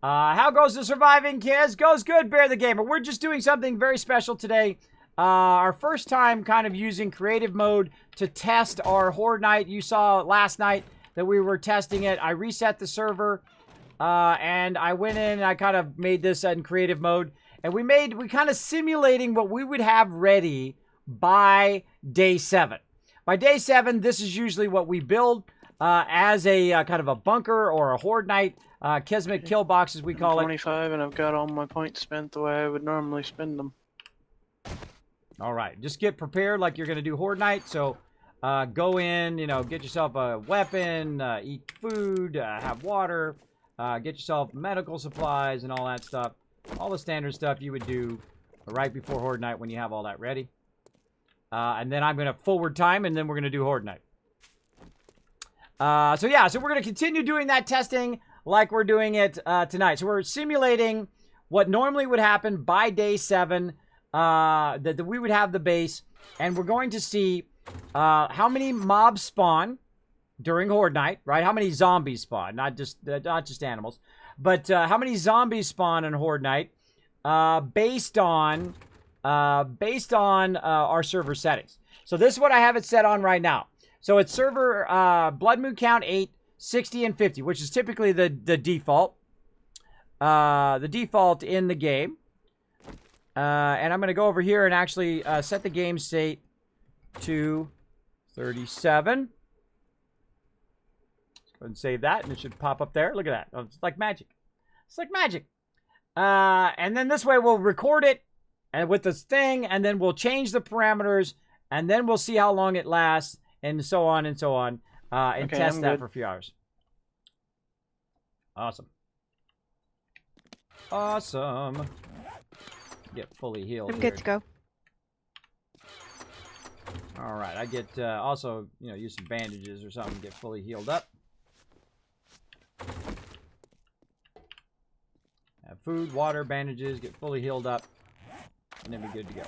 How goes the surviving, kids? Goes good, Bear the Gamer. We're just doing something very special today. Our first time kind of using creative mode to test our Horde Night. You saw last night that we were testing it. I reset the server, and I went in and I kind of made this in creative mode. And we kind of simulating what we would have ready by day 7. By day 7, this is usually what we build as a kind of a bunker or a Horde Night. Kismet kill box, as we call it. 25, and I've got all my points spent the way I would normally spend them. All right, just get prepared like you're going to do Horde Night. So go in, you know, get yourself a weapon, eat food, have water, get yourself medical supplies and all that stuff. All the standard stuff you would do right before Horde Night when you have all that ready. And then I'm going to forward time, and then we're going to do Horde Night. So yeah, so we're going to continue doing that testing like we're doing it tonight. So we're simulating what normally would happen by day 7, that we would have the base, and we're going to see how many mobs spawn during Horde Night, right? How many zombies spawn, not just animals, but how many zombies spawn in Horde Night based on our server settings. So this is what I have it set on right now. So it's server blood moon count 8, 60, and 50, which is typically the default. The default in the game. And I'm going to go over here and actually set the game state to 37. Let's go ahead and save that, and it should pop up there. Look at that. Oh, it's like magic. It's like magic. And then this way we'll record it and with this thing, and then we'll change the parameters, and then we'll see how long it lasts, and so on and so on, and Okay, test I'm that good. for a few hours. Awesome. Awesome. Get fully healed. I'm here. good to go. All right, I get also, you know, use some bandages or something to get fully healed up. Have food, water, bandages, get fully healed up, and then be good to go.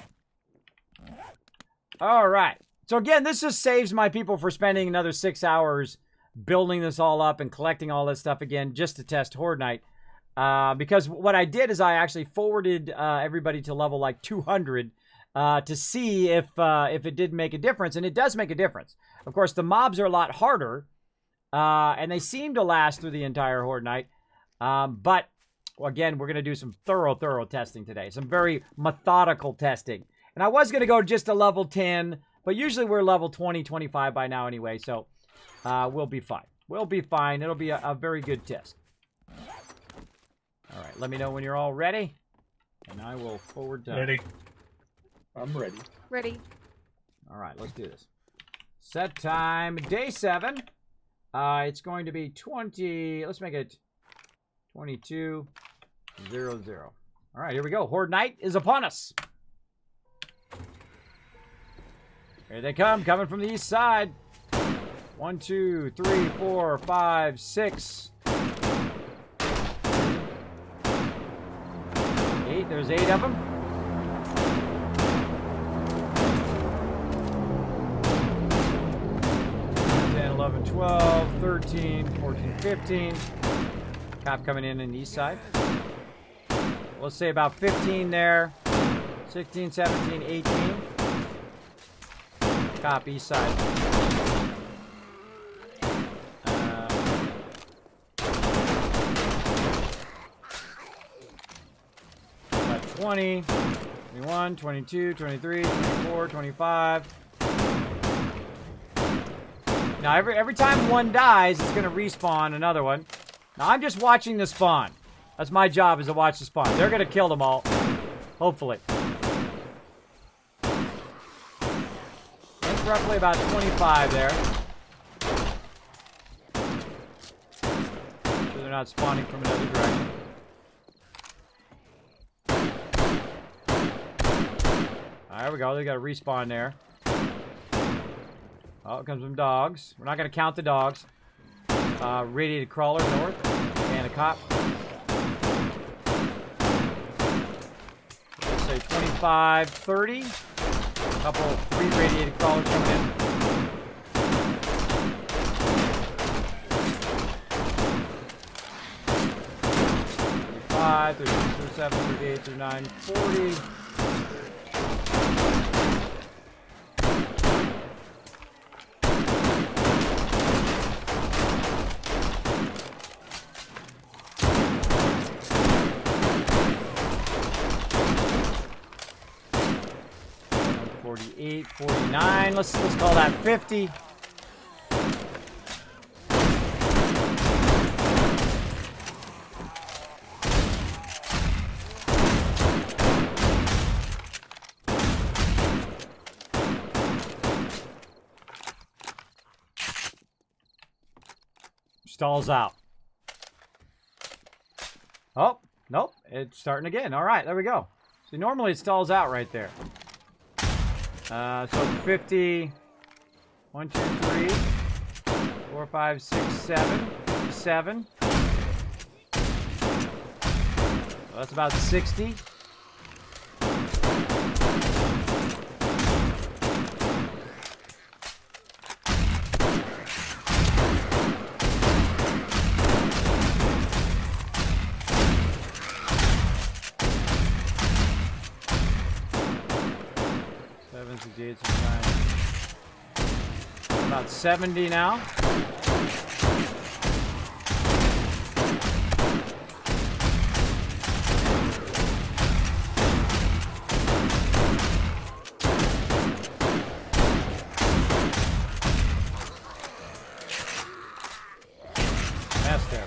All right. So again, this just saves my people for spending another 6 hours building this all up and collecting all this stuff again just to test Horde Night. Because what I did is I actually forwarded everybody to level like 200 to see if it did make a difference, and it does make a difference. Of course, the mobs are a lot harder, and they seem to last through the entire Horde Night. But again, we're going to do some thorough testing today, some very methodical testing. And I was going to go just to level 10, but usually we're level 20, 25 by now anyway, so we'll be fine. We'll be fine. It'll be a very good test. All right, let me know when you're all ready, and I will forward time. Ready. I'm ready. Ready. All right, let's do this. Set time, day 7. It's going to be 20, let's make it 22:00. All right, here we go. Horde Night is upon us. Here they come, coming from the east side. 1, 2, 3, 4, 5, 6. 8, there's 8 of them. 10, 11, 12, 13, 14, 15. Cop coming in on the east side. Let's say about 15 there. 16, 17, 18. Cop east side. About 20, 21, 22, 23, 24, 25. Now every time one dies, it's gonna respawn another one. Now I'm just watching the spawn. That's my job, is to watch the spawn. They're gonna kill them all. Hopefully. That's roughly about 25 there. Make sure they're not spawning from another direction. There we go. They got a respawn there. Oh, comes some dogs. We're not going to count the dogs. Radiated crawler north. And a cop. Let's say 25, 30. A couple, 3 radiated crawlers coming in. 35, 36, 37, 38, 39, 40. $48, $49. Let's call that 50. Stalls out. Oh, nope. It's starting again. All right, there we go. See, normally it stalls out right there. So 50, 1, 2, 3, 4, 5, 6, 7, 57. So that's about 60. About 70 now. That's there.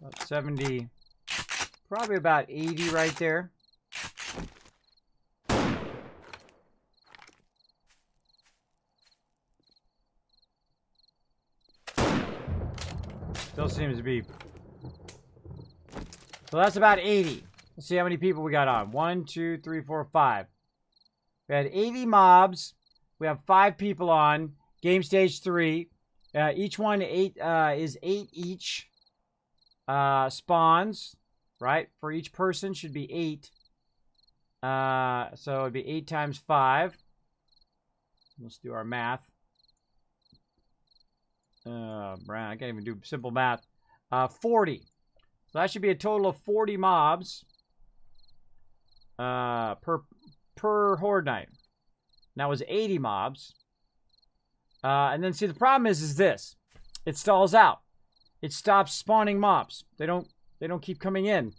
About 70, probably about 80 right there. Still seems to be. So that's about 80. Let's see how many people we got on. 1, 2, 3, 4, 5. We had 80 mobs. We have 5 people on. Game stage 3. Each one is 8 each. Spawns, right? For each person should be 8. So it'd be 8 times 5. Let's do our math. Brian, I can't even do simple math. 40. So that should be a total of 40 mobs per Horde Night. And that was 80 mobs. And then see, the problem is this. It stalls out. It stops spawning mobs. They don't keep coming in.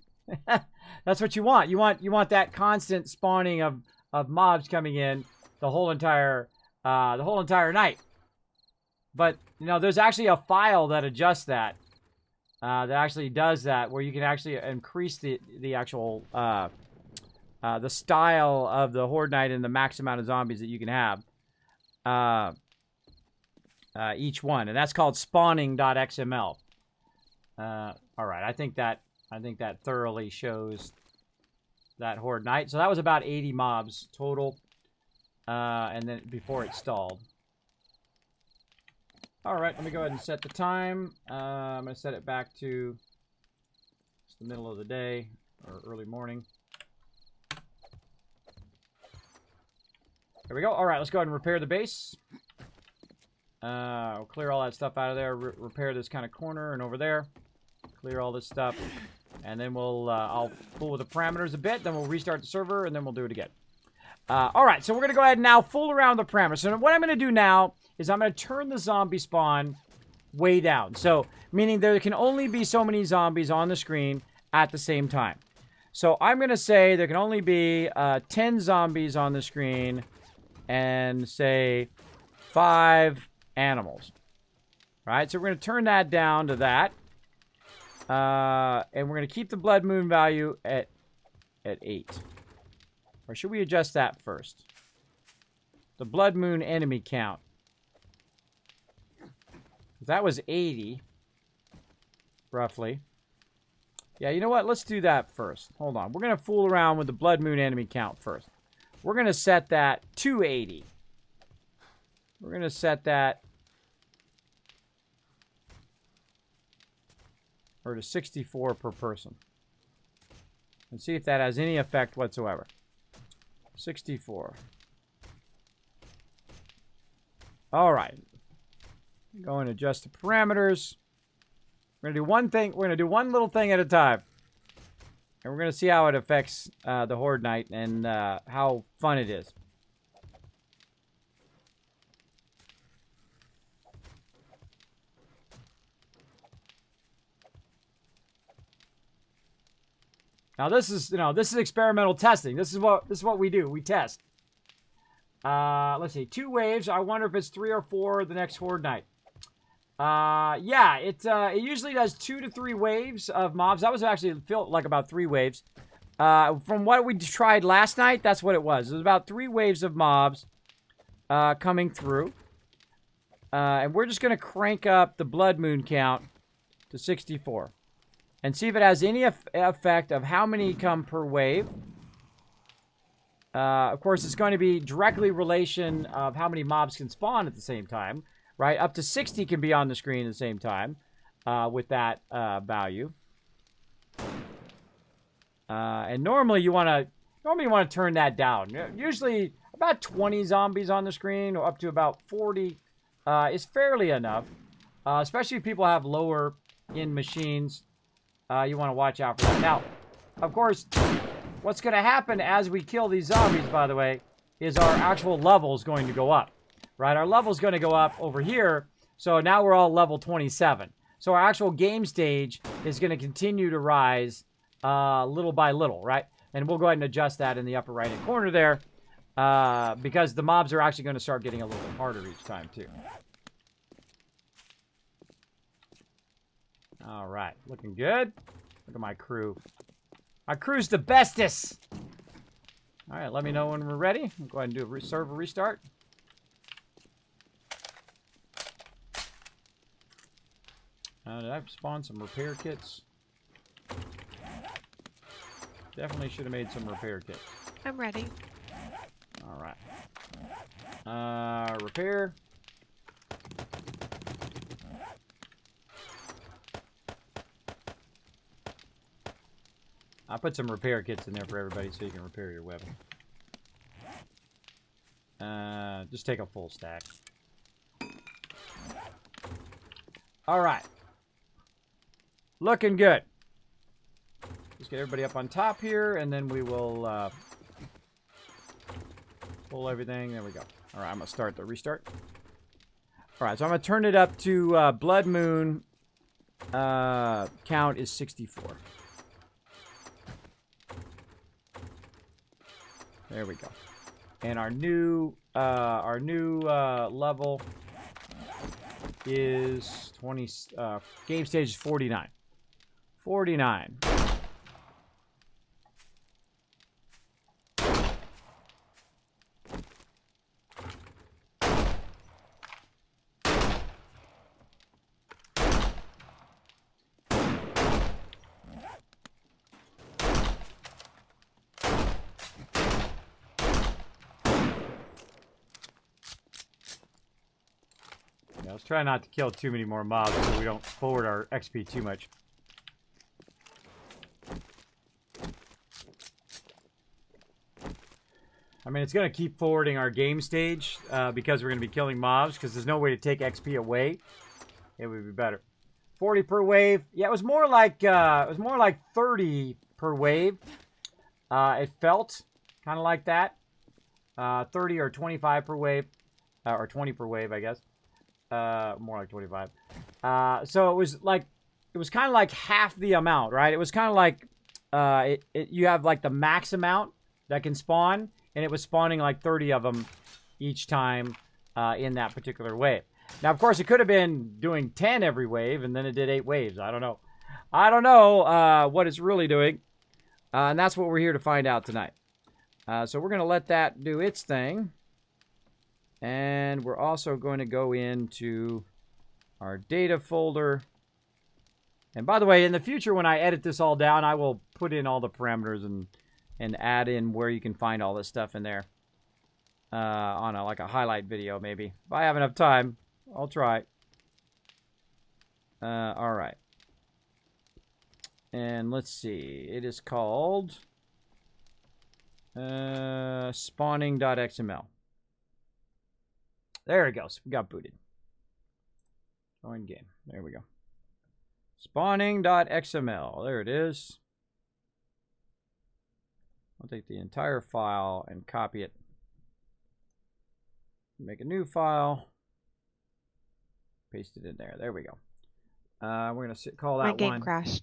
That's what you want. You want that constant spawning of mobs coming in the whole entire night. But you know, there's actually a file that adjusts that. That actually does that, where you can actually increase the actual the style of the Horde Night and the max amount of zombies that you can have. Each one, and that's called spawning.xml. All right, I think that thoroughly shows that Horde Night. So that was about 80 mobs total, and then before it stalled. All right, let me go ahead and set the time. I'm going to set it back to just the middle of the day or early morning. There we go. All right, let's go ahead and repair the base. We'll clear all that stuff out of there. Repair this kind of corner and over there. Clear all this stuff, and then I'll fool with the parameters a bit. Then we'll restart the server, and then we'll do it again. All right, so we're gonna go ahead and now fool around the parameters. So what I'm gonna do now is I'm gonna turn the zombie spawn way down. So meaning there can only be so many zombies on the screen at the same time. So I'm gonna say there can only be 10 zombies on the screen, and say 5 animals. Right? So we're gonna turn that down to that. And we're going to keep the blood moon value at 8. Or should we adjust that first? The blood moon enemy count. That was 80. Roughly. Yeah, you know what? Let's do that first. Hold on. We're going to fool around with the blood moon enemy count first. We're going to set that to 80. We're going to set that or to 64 per person. And see if that has any effect whatsoever. 64. All right. Go and adjust the parameters. We're going to do one thing. We're going to do one little thing at a time. And we're going to see how it affects the Horde Night and how fun it is. Now this is, this is experimental testing. This is what we do. We test. Let's see, 2 waves. I wonder if it's 3 or 4 the next Horde Night. Yeah, it usually does 2 to 3 waves of mobs. That was actually felt like about 3 waves. From what we tried last night, that's what it was. It was about 3 waves of mobs coming through. And we're just going to crank up the blood moon count to 64. And see if it has any effect of how many come per wave. Of course, it's going to be directly relation of how many mobs can spawn at the same time. Right? Up to 60 can be on the screen at the same time with that value. And normally you want to turn that down. Usually about 20 zombies on the screen or up to about 40 is fairly enough. Especially if people have lower end machines. You want to watch out for that. Now, of course, what's going to happen as we kill these zombies, by the way, is our actual level is going to go up. Right? Our level is going to go up over here. So now we're all level 27. So our actual game stage is going to continue to rise little by little, right? And we'll go ahead and adjust that in the upper right-hand corner there because the mobs are actually going to start getting a little bit harder each time, too. All right, looking good. Look at my crew. My crew's the bestest. All right, let me know when we're ready. I'll go ahead and do a server restart. Did I spawn some repair kits? Definitely should have made some repair kits. I'm ready. All right. Repair. I'll put some repair kits in there for everybody so you can repair your weapon. Just take a full stack. All right. Looking good. Just get everybody up on top here, and then we will pull everything. There we go. All right, I'm going to start the restart. All right, so I'm going to turn it up to Blood Moon. Count is 64. There we go. And our new level is 20. Game stage is 49. 49. Let's try not to kill too many more mobs so we don't forward our XP too much. I mean, it's going to keep forwarding our game stage because we're going to be killing mobs because there's no way to take XP away. It would be better. 40 per wave. Yeah, it was more like 30 per wave. It felt kind of like that. 30 or 25 per wave, or 20 per wave, I guess. More like 25. So it was kind of like half the amount, right? It was kind of like you have like the max amount that can spawn, and it was spawning like 30 of them each time in that particular wave. Now, of course, it could have been doing 10 every wave, and then it did 8 waves. I don't know. I don't know what it's really doing, and that's what we're here to find out tonight. So we're going to let that do its thing. And we're also going to go into our data folder. And by the way, in the future, when I edit this all down, I will put in all the parameters and add in where you can find all this stuff in there. On like a highlight video, maybe. If I have enough time, I'll try. All right. And let's see. It is called spawning.xml. There it goes. We got booted. Join game. There we go. Spawning.xml. There it is. I'll take the entire file and copy it. Make a new file. Paste it in there. There we go. We're going to call that My game one. crashed.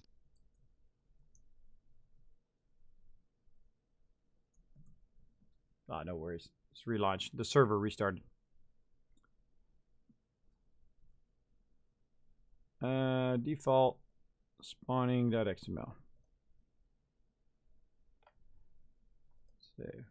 No worries. It's relaunched. The server restarted. Default spawning.xml. Save.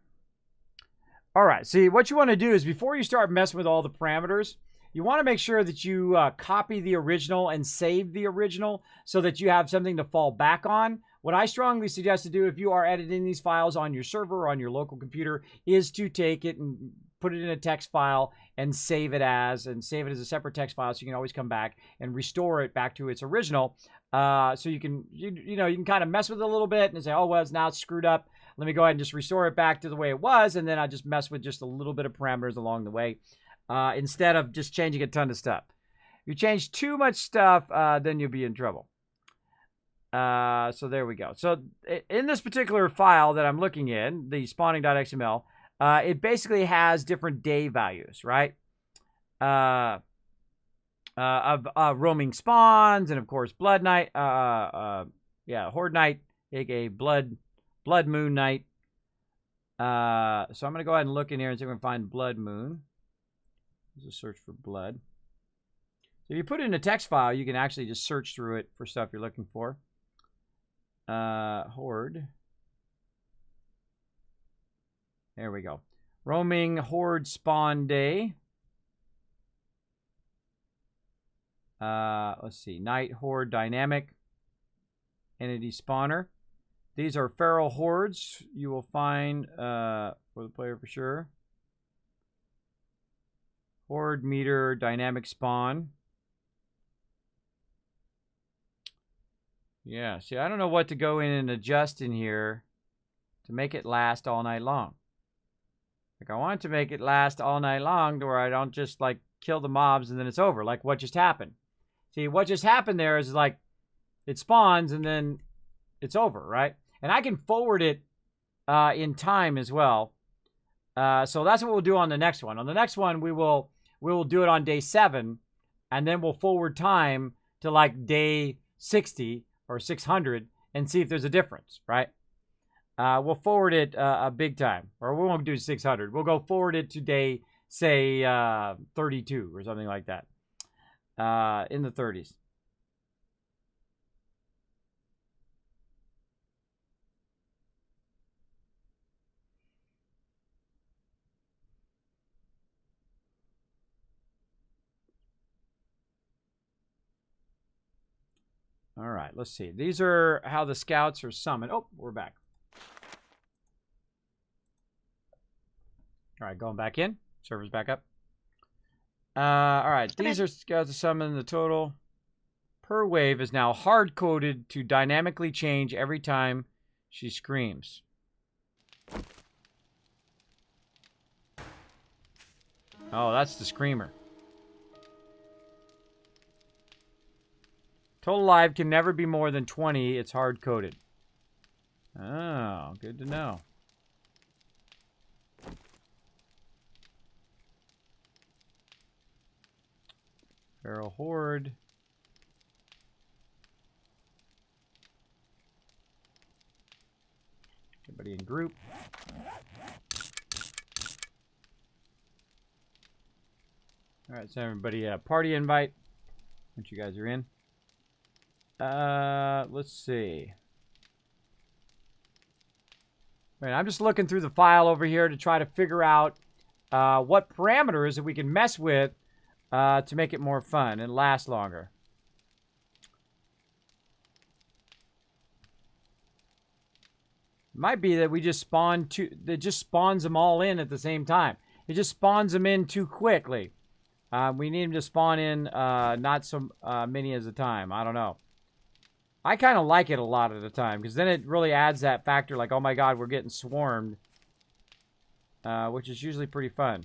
All right. See, what you want to do is before you start messing with all the parameters, you want to make sure that you copy the original and save the original so that you have something to fall back on. What I strongly suggest to do if you are editing these files on your server or on your local computer is to take it and put it in a text file and save it as a separate text file so you can always come back and restore it back to its original. So you can you can kind of mess with it a little bit and say, oh well, now it's screwed up. Let me go ahead and just restore it back to the way it was, and then I just mess with just a little bit of parameters along the way instead of just changing a ton of stuff. If you change too much stuff, then you'll be in trouble. So there we go. So in this particular file that I'm looking in, the spawning.xml, it basically has different day values, right? Of roaming spawns, and of course Blood Night, Horde Night, aka Blood Moon Night. So I'm gonna go ahead and look in here and see if we can find Blood Moon. Let's just search for blood. So if you put it in a text file, you can actually just search through it for stuff you're looking for. Horde. There we go. Roaming Horde Spawn Day. Let's see. Night Horde Dynamic. Entity Spawner. These are feral hordes you will find for the player for sure. Horde Meter Dynamic Spawn. Yeah, see, I don't know what to go in and adjust in here to make it last all night long. Like, I want to make it last all night long to where I don't just, like, kill the mobs and then it's over. Like, what just happened? See, what just happened there is, like, it spawns and then it's over, right? And I can forward it in time as well. So that's what we'll do on the next one. On the next one, we will do it on day 7, and then we'll forward time to, like, day 60 or 600 and see if there's a difference, right? We'll forward it a big time, or we won't do 600. We'll go forward it to day, say, 32 or something like that, in the 30s. All right, let's see. These are how the scouts are summoned. Oh, we're back. All right, going back in. Server's back up. All right, these are scouts are summoned. The total per wave is now hard-coded to dynamically change every time she screams. Oh, that's the screamer. Total live can never be more than 20. It's hard-coded. Oh, good to know. Feral Horde. Everybody in group. All right, so everybody party invite once you guys are in. Let's see. All right, I'm just looking through the file over here to try to figure out what parameters that we can mess with to make it more fun and last longer. It might be that we just spawn that just spawns them all in at the same time. It just spawns them in too quickly. We need them to spawn in not so many at a time. I don't know. I kind of like it a lot at a time, because then it really adds that factor, like, oh my god, we're getting swarmed, which is usually pretty fun.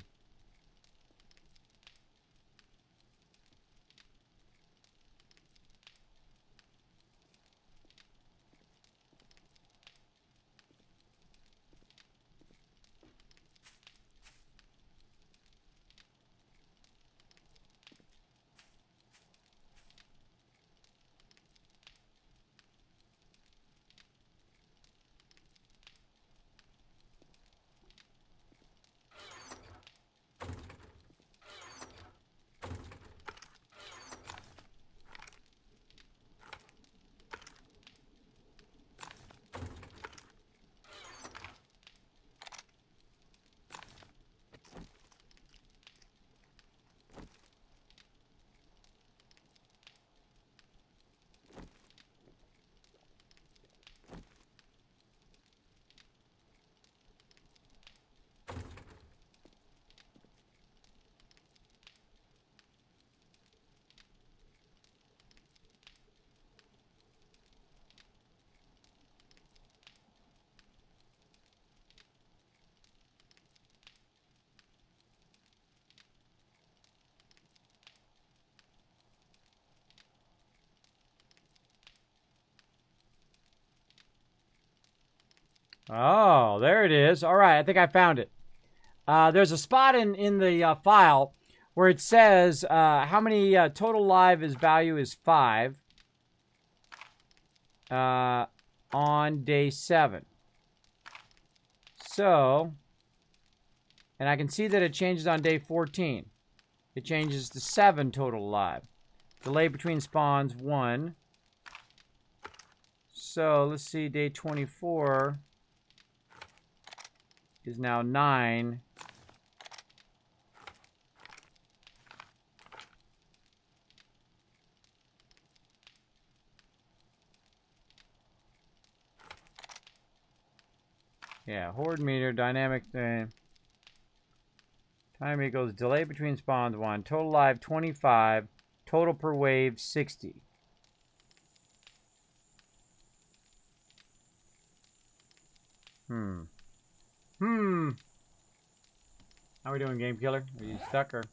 Oh, there it is. All right, I think I found it. There's a spot in the file where it says how many total live is value is 5 on day 7. So, and I can see that it changes on day 14. It changes to 7 total live. Delay between spawns 1. So let's see, day 24 is now 9. Yeah, horde meter, dynamic thing. Time equals delay between spawns 1. Total live 25. Total per wave 60. How we doing, Game Killer? Are you stuck or?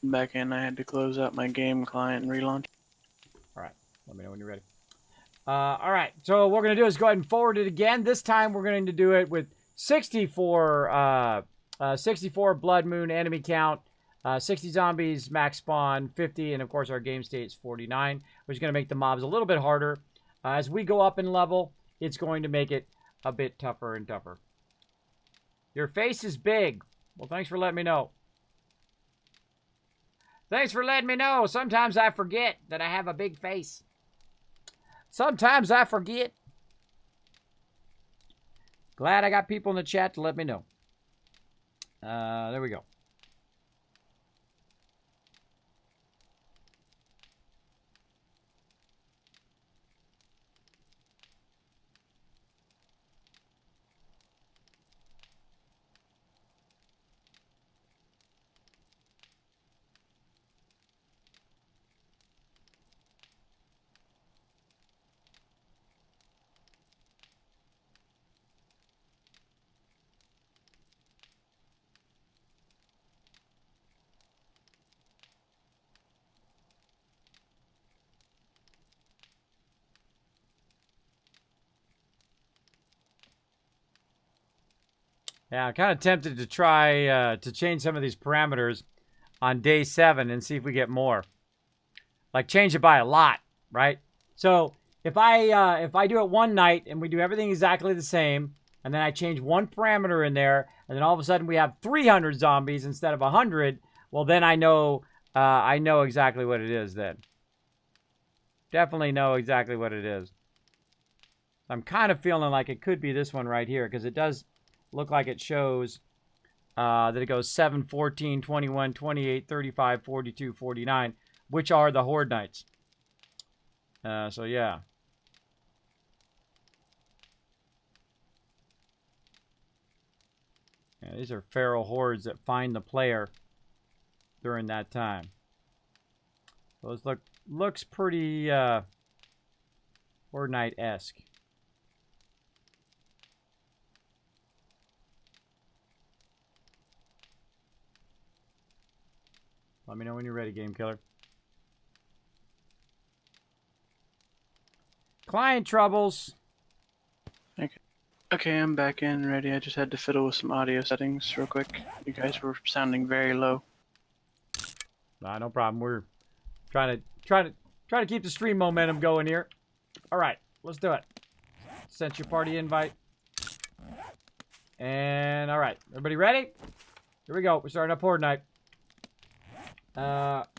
Back in, I had to close out my game client and relaunch. All right. Let me know when you're ready. All right. So what we're going to do is go ahead and forward it again. This time we're going to do it with 64 Blood Moon enemy count, 60 zombies max spawn, 50, and of course our game state's 49, which is going to make the mobs a little bit harder. As we go up in level, it's going to make it a bit tougher and tougher. Your face is big. Well, thanks for letting me know. Thanks for letting me know. Sometimes I forget that I have a big face. Sometimes I forget. Glad I got people in the chat to let me know. There we go. Yeah, I'm kind of tempted to try to change some of these parameters on day 7 and see if we get more. Like change it by a lot, right? So if I do it one night and we do everything exactly the same, and then I change one parameter in there, and then all of a sudden we have 300 zombies instead of 100, well then I know exactly what it is then. Definitely know exactly what it is. I'm kind of feeling like it could be this one right here because it does look like it shows that it goes 7, 14, 21, 28, 35, 42, 49, which are the Horde Nights. So, yeah. Yeah. These are feral hordes that find the player during that time. So this looks pretty Horde Night-esque. Let me know when you're ready, Game Killer. Client troubles. Okay, I'm back in, ready. I just had to fiddle with some audio settings real quick. You guys were sounding very low. Nah, no problem. We're trying to keep the stream momentum going here. All right, let's do it. Sent your party invite. And all right, everybody ready? Here we go. We're starting up Horde Night.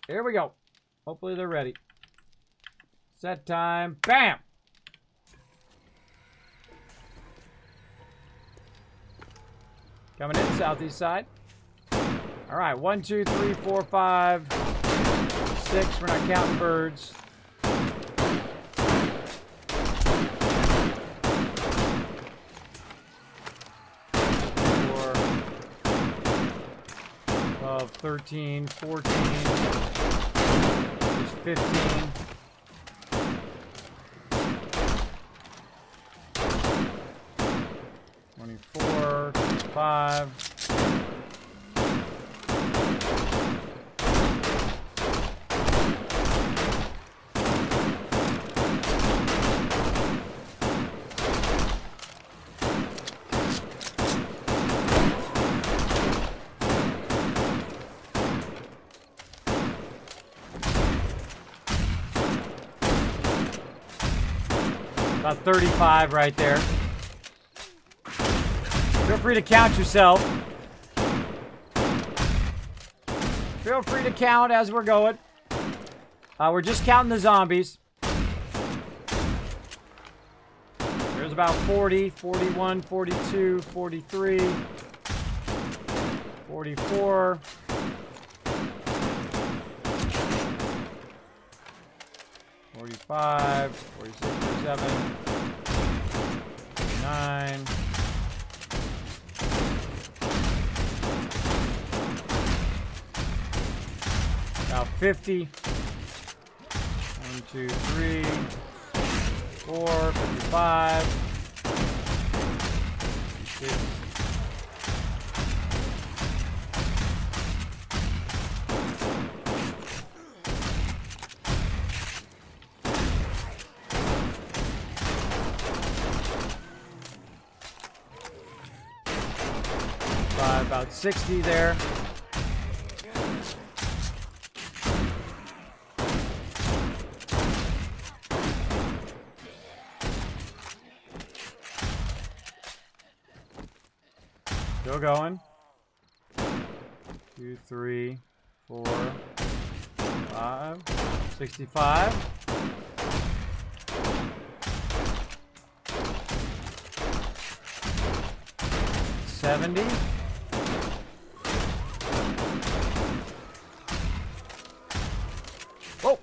Here we go. Hopefully they're ready. Set time. Bam! Coming in, southeast side. All right, 1, 2, 3, 4, 5, 6. We're not counting birds. 13, 14, there's 15. 24, 25. About 35 right there. Feel free to count yourself. Feel free to count as we're going. We're just counting the zombies. There's about 40, 41, 42, 43, 44. 45, 46, 47, 49. About 50. 1, 2, 3, 4, 55, 56, about 60 there. Still going. 2, 3, 4, 5, 65. 70. Whoa.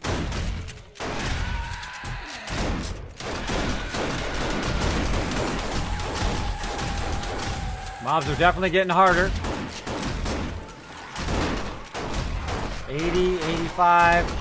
Mobs are definitely getting harder. 80, 85.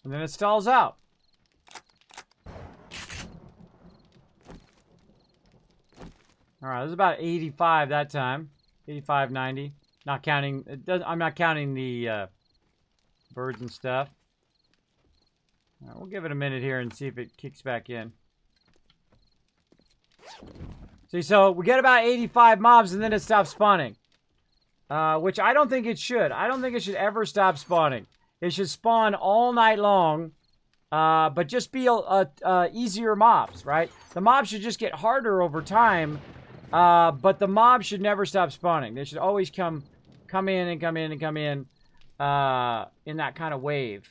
And then it stalls out. All right, this is about 85 that time. 85, 90. Not counting. I'm not counting the birds and stuff. All right, we'll give it a minute here and see if it kicks back in. See, so we get about 85 mobs and then it stops spawning. Which I don't think it should. I don't think it should ever stop spawning. It should spawn all night long, but just be easier mobs, right? The mobs should just get harder over time, but the mobs should never stop spawning. They should always come in and come in and come in that kind of wave.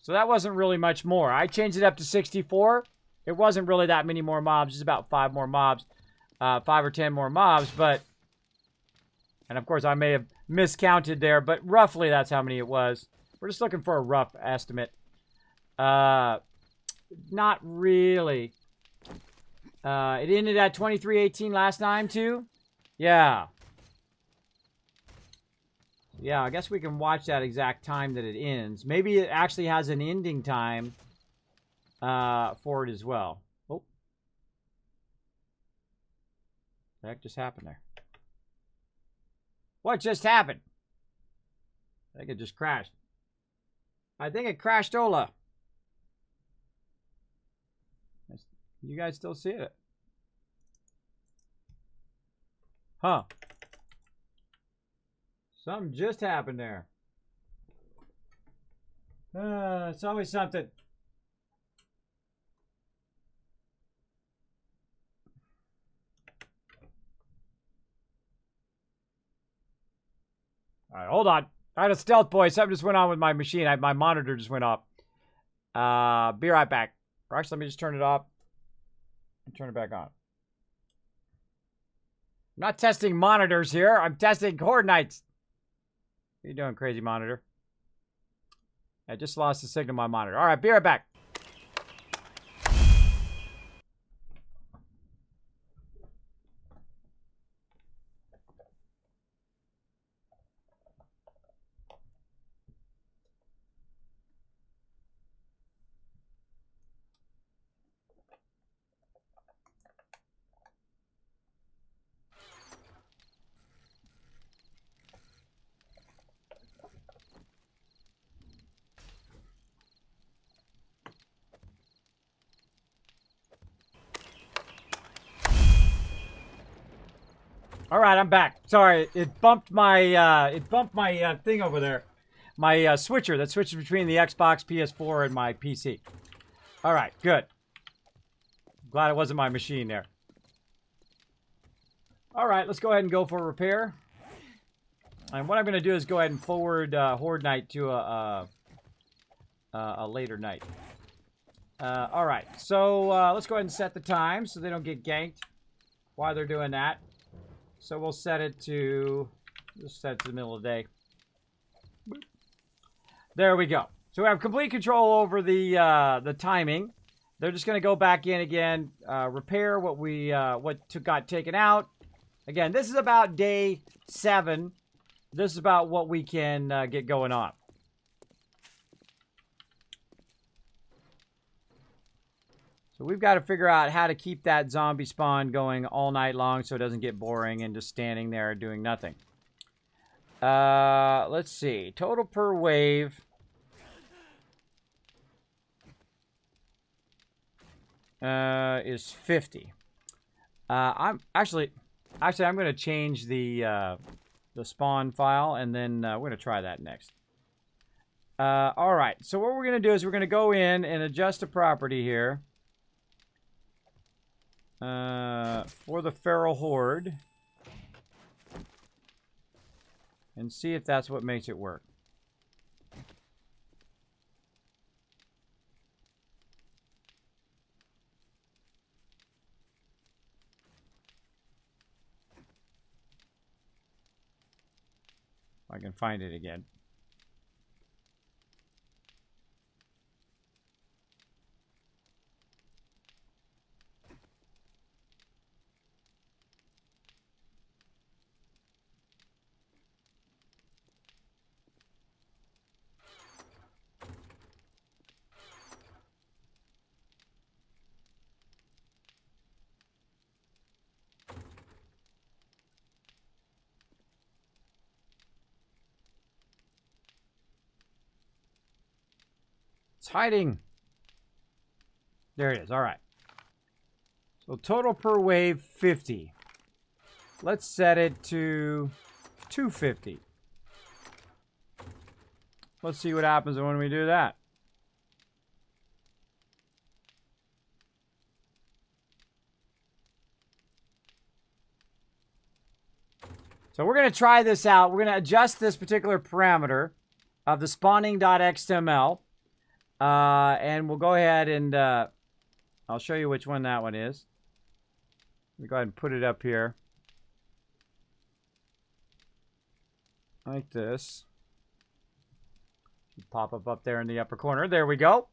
So that wasn't really much more. I changed it up to 64. It wasn't really that many more mobs. Just about 5 more mobs. 5 or 10 more mobs, but... And of course, I may have miscounted there, but roughly that's how many it was. We're just looking for a rough estimate. Not really. It ended at 23:18 last time, too? Yeah. Yeah, I guess we can watch that exact time that it ends. Maybe it actually has an ending time for it as well. Oh. What the heck just happened there? What just happened? I think it just crashed. I think it crashed Ola. You guys still see it? Huh. Something just happened there. It's always something. All right, hold on. I had a stealth boy. Something just went on with my machine. My monitor just went off. Be right back. Or actually, let me just turn it off and turn it back on. I'm not testing monitors here. I'm testing Horde Nights. What are you doing, crazy monitor? I just lost the signal on my monitor. All right, be right back. All right, I'm back. Sorry, it bumped my thing over there, my switcher that switches between the Xbox, PS4, and my PC. All right, good. Glad it wasn't my machine there. All right, let's go ahead and go for repair. And what I'm going to do is go ahead and forward Horde Night to a later night. All right, so let's go ahead and set the time so they don't get ganked while they're doing that. So we'll set it to, just set it to the middle of the day. There we go. So we have complete control over the timing. They're just going to go back in again, repair what got taken out. Again, this is about day 7. This is about what we can get going on. So we've got to figure out how to keep that zombie spawn going all night long so it doesn't get boring and just standing there doing nothing. Let's see. Total per wave. Is 50. I'm going to change the spawn file, and then we're going to try that next. All right. So what we're going to do is we're going to go in and adjust a property here. For the Feral Horde. And see if that's what makes it work. If I can find it again. It's hiding. There it is. All right. So total per wave 50. Let's set it to 250. Let's see what happens when we do that. So we're going to try this out. We're going to adjust this particular parameter of the spawning.xml. And we'll go ahead and I'll show you which one that one is. Let me go ahead and put it up here. Like this. Pop up there in the upper corner. There we go.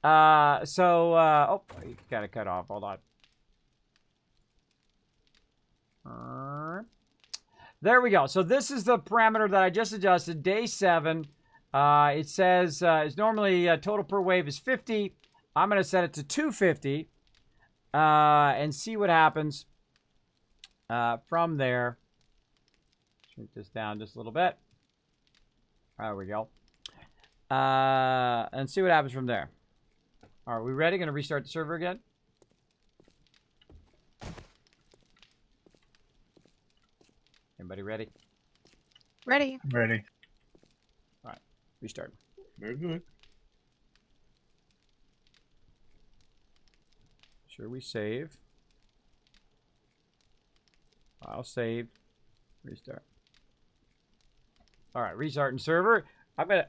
Oh, you gotta cut off. Hold on. There we go. So this is the parameter that I just adjusted. Day 7. It says it's normally total per wave is 50. I'm going to set it to 250 and see what happens from there. Shrink this down just a little bit. There we go. And see what happens from there. Are we ready? Going to restart the server again? Anybody ready? Ready. Ready. Restart. Very good. Sure, we save. File saved. Restart. All right, restarting server.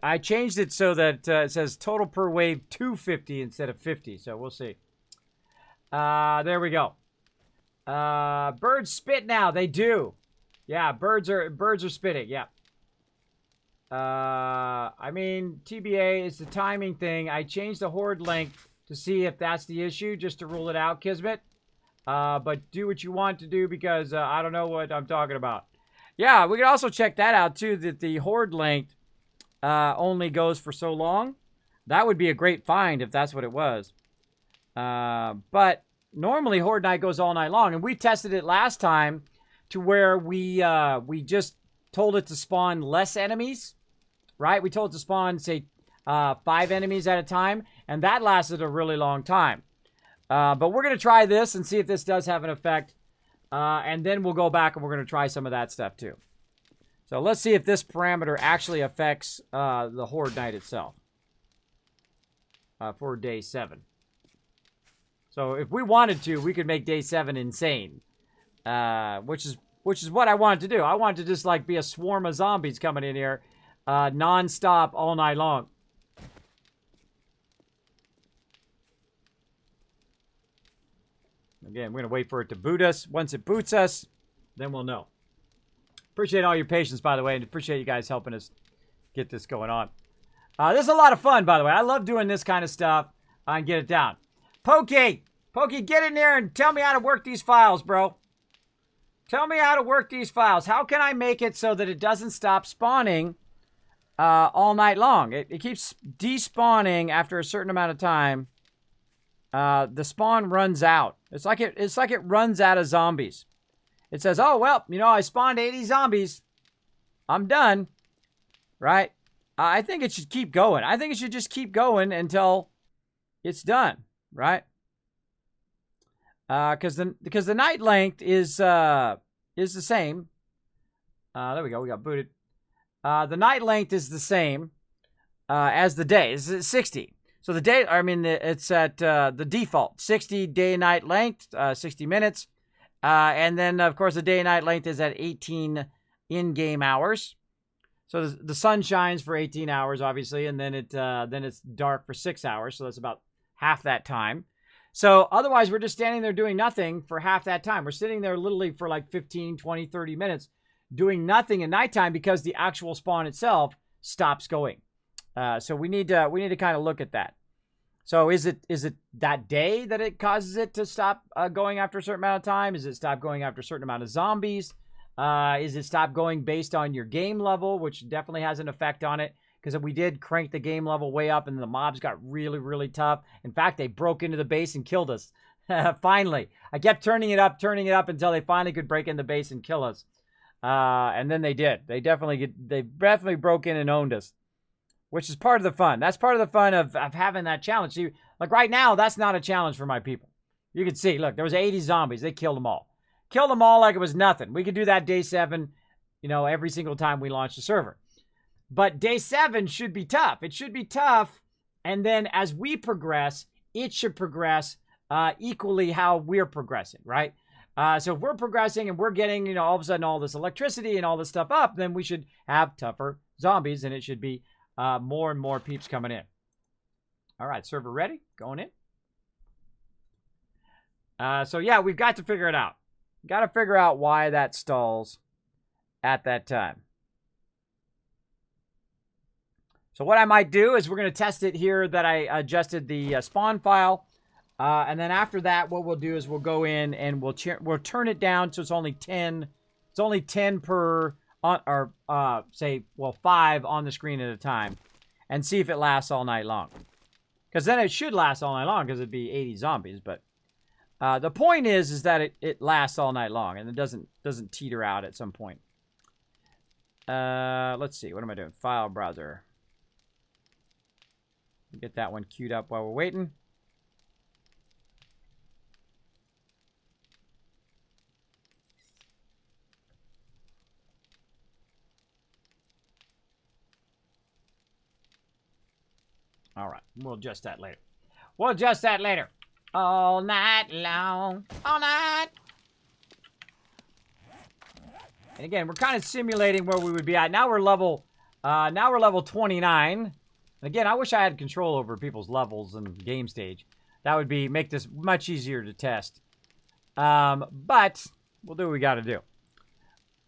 I changed it so that it says total per wave 250 instead of 50. So we'll see. There we go. Birds spit now. They do. Yeah, birds are spitting. Yeah. I mean, TBA is the timing thing. I changed the horde length to see if that's the issue, just to rule it out, Kismet. But do what you want to do because I don't know what I'm talking about. Yeah, we can also check that out, too, that the horde length only goes for so long. That would be a great find if that's what it was. But normally, Horde Night goes all night long. And we tested it last time to where we just told it to spawn less enemies. Right? We told it to spawn, say, 5 enemies at a time, and that lasted a really long time. But we're going to try this and see if this does have an effect, and then we'll go back and we're going to try some of that stuff too. So let's see if this parameter actually affects the Horde Night itself for day 7. So if we wanted to, we could make day 7 insane, which is what I wanted to do. I wanted to just like be a swarm of zombies coming in here. Non-stop all night long. Again, we're going to wait for it to boot us. Once it boots us, then we'll know. Appreciate all your patience, by the way, and appreciate you guys helping us get this going on. This is a lot of fun, by the way. I love doing this kind of stuff and get it down. Pokey, get in there and tell me how to work these files, bro. Tell me how to work these files. How can I make it so that it doesn't stop spawning all night long? It keeps despawning after a certain amount of time. The spawn runs out. It's like it runs out of zombies. It says, oh, well, you know, I spawned 80 zombies. I'm done. Right? I think it should keep going. I think it should just keep going until it's done. Right? Because the night length is the same. There we go. We got booted. The night length is the same as the day. It's 60. So the day, I mean, it's at the default 60 day-night length, 60 minutes. And then, of course, the day-night length is at 18 in-game hours. So the sun shines for 18 hours, obviously, and then it's dark for 6 hours. So that's about half that time. So otherwise, we're just standing there doing nothing for half that time. We're sitting there literally for like 15, 20, 30 minutes doing nothing at nighttime because the actual spawn itself stops going. So we need to kind of look at that. So is it that day that it causes it to stop going after a certain amount of time? Is it stop going after a certain amount of zombies? Is it stop going based on your game level, which definitely has an effect on it? Because we did crank the game level way up and the mobs got really, really tough. In fact, they broke into the base and killed us. Finally. I kept turning it up until they finally could break in the base and kill us. And then they did. They definitely broke in and owned us. Which is part of the fun. That's part of the fun of having that challenge. See, like right now, that's not a challenge for my people. You can see, look, there was 80 zombies. They killed them all. Killed them all like it was nothing. We could do that day 7, you know, every single time we launch the server. But day 7 should be tough. It should be tough. And then as we progress, it should progress equally how we're progressing, right? So if we're progressing and we're getting, you know, all of a sudden all this electricity and all this stuff up, then we should have tougher zombies and it should be more and more peeps coming in. All right, server ready? Going in. So yeah, we've got to figure it out. Got to figure out why that stalls at that time. So what I might do is we're going to test it here that I adjusted the spawn file. And then after that, what we'll do is we'll go in and we'll turn it down so it's only 10. It's only 10 per, or say, well, 5 on the screen at a time. And see if it lasts all night long. Because then it should last all night long because it'd be 80 zombies. But the point is that it lasts all night long and it doesn't teeter out at some point. Let's see. What am I doing? File browser. Get that one queued up while we're waiting. All right, we'll adjust that later. We'll adjust that later. All night long, all night. And again, we're kind of simulating where we would be at. Now we're level 29. And again, I wish I had control over people's levels and game stage. That would make this much easier to test. But we'll do what we got to do.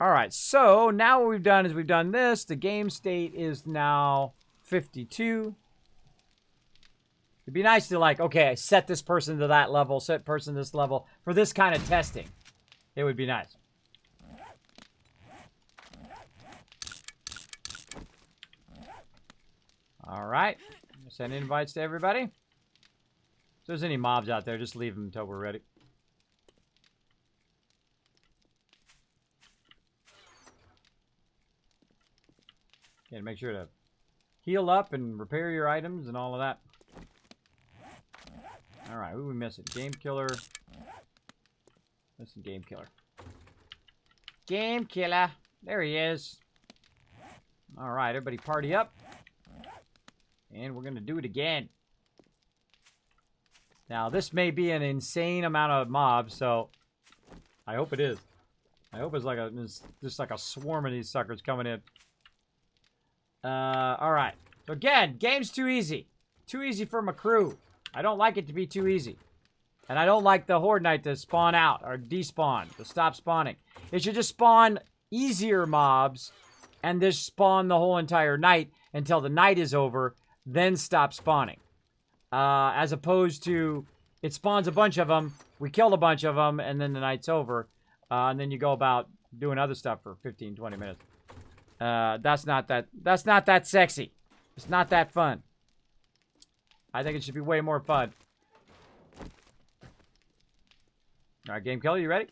All right, so now what we've done is we've done this. The game state is now 52. It'd be nice to like, okay, I set this person to that level, set person to this level for this kind of testing. It would be nice. All right. Send invites to everybody. If there's any mobs out there, just leave them until we're ready. Okay, make sure to heal up and repair your items and all of that. All right, who are we missing? Game Killer. Missing Game Killer. Game Killer. There he is. All right, everybody party up. And we're going to do it again. Now, this may be an insane amount of mobs, so I hope it is. I hope it's just like a swarm of these suckers coming in. All right. So again, game's too easy. Too easy for my crew. I don't like it to be too easy. And I don't like the Horde Night to spawn out or despawn, to stop spawning. It should just spawn easier mobs and just spawn the whole entire night until the night is over, then stop spawning. As opposed to, it spawns a bunch of them, we killed a bunch of them, and then the night's over. And then you go about doing other stuff for 15, 20 minutes. That's not that sexy. It's not that fun. I think it should be way more fun. All right, Game Killer, you ready?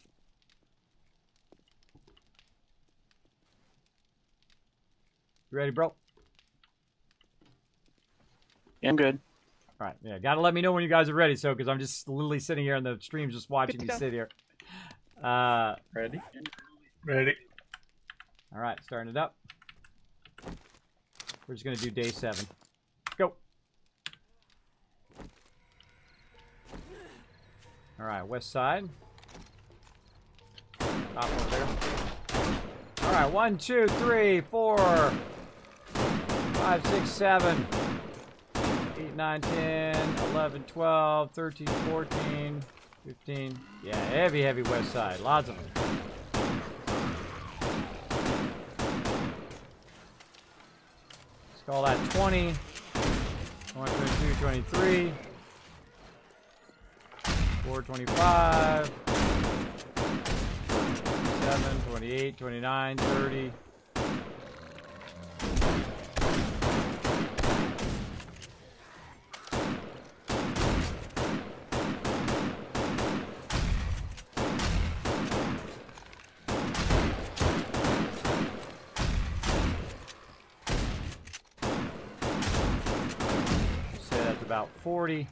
You ready, bro? Yeah, I'm good. All right, yeah, gotta let me know when you guys are ready, so because I'm just literally sitting here on the stream just watching Good me to go. sit here. Ready? Ready. All right, starting it up. We're just gonna do day 7. Go. All right, west side. Top over there. All right, 1, 2, 3, 4, 5, 6, 7, 8, 9, 10, 11, 12, 13, 14, 15. Yeah, heavy west side. Lots of them. Let's call that 20. 22, 23. 4, 25. 27, 28, 29, 30. Say that's about 40.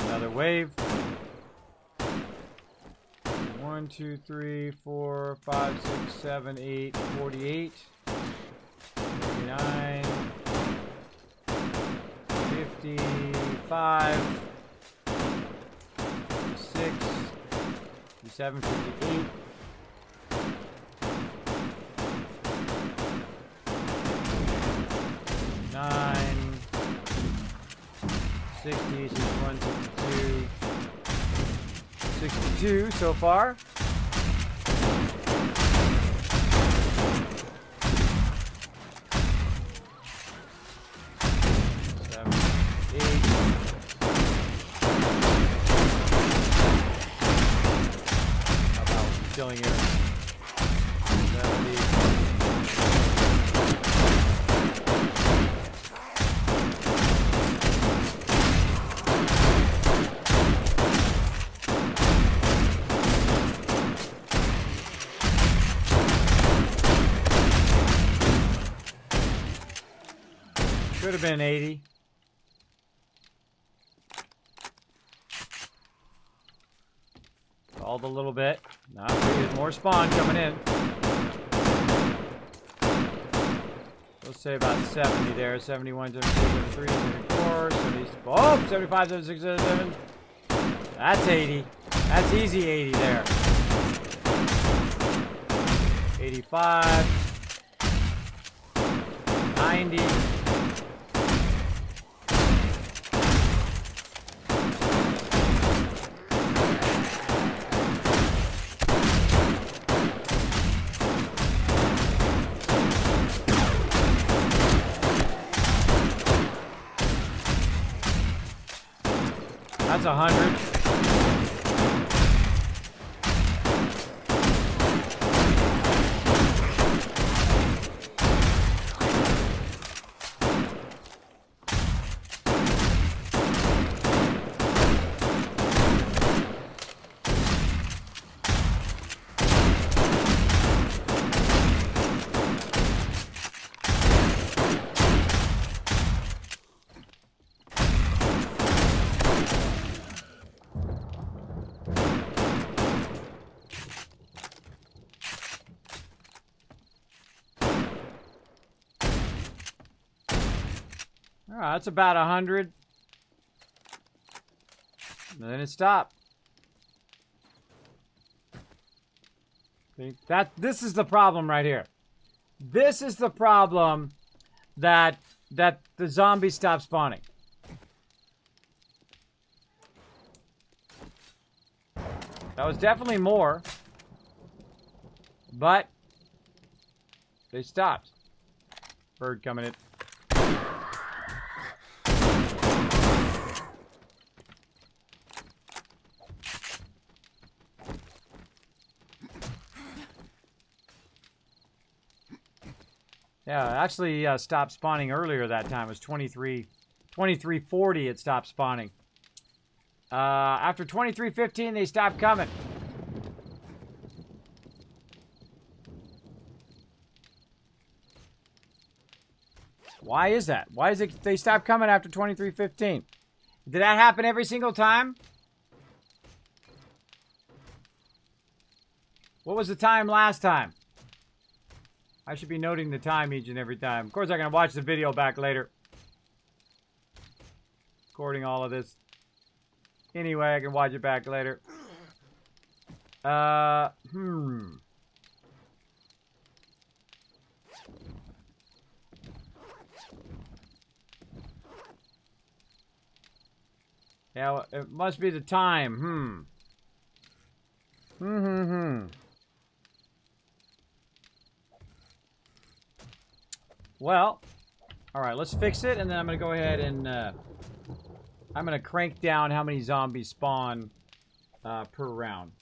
Another wave. 1, 2, 3, 4, 5, 6, 7, 8, 48. 49. 55. 56. 57, 58. 9. 60, 61, 62. 62 so far. Seven, 8. How about killing it? 70. Could have been 80. Called a little bit. Not really. More spawn coming in. Let's say about 70 there. 71, 72, 73, 74, 70. Oh, 75, 76, 77. That's 80. That's easy 80 there. 85. 90. That's 100. All right, that's about 100. And then it stopped. See? This is the problem right here. This is the problem that the zombies stop spawning. That was definitely more. But they stopped. Bird coming in. Yeah, actually stopped spawning earlier that time. It was 23:40 it stopped spawning. After 23:15 they stopped coming. Why is that? Why is it they stop coming after 23:15? Did that happen every single time? What was the time last time? I should be noting the time each and every time. Of course, I can watch the video back later. Recording all of this. Anyway, I can watch it back later. Yeah, well, it must be the time. Well, all right, let's fix it, and then I'm going to go ahead and I'm going to crank down how many zombies spawn per round.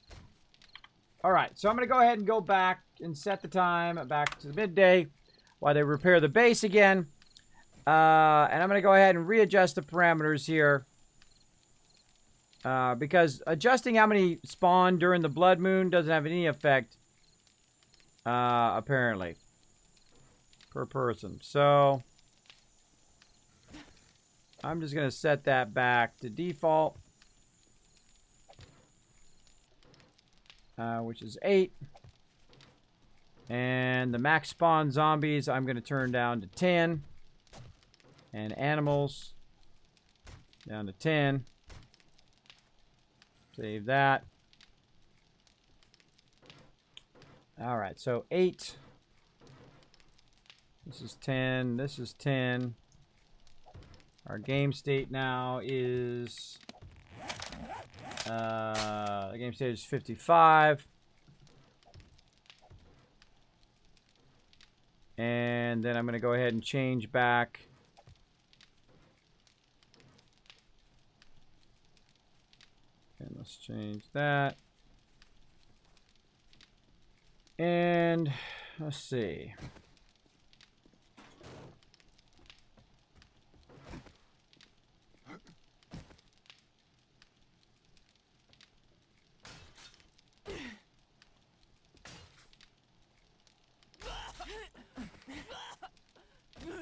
All right, so I'm going to go ahead and go back and set the time back to the midday while they repair the base again. And I'm going to go ahead and readjust the parameters here. Because adjusting how many spawn during the blood moon doesn't have any effect, apparently, per person. So I'm just going to set that back to default, which is 8. And the max spawn zombies I'm going to turn down to 10. And animals down to 10. Save that. All right, so 8. This is 10. This is 10. Our game state now is... the game state is 55. And then I'm going to go ahead and change back... And let's change that. And let's see.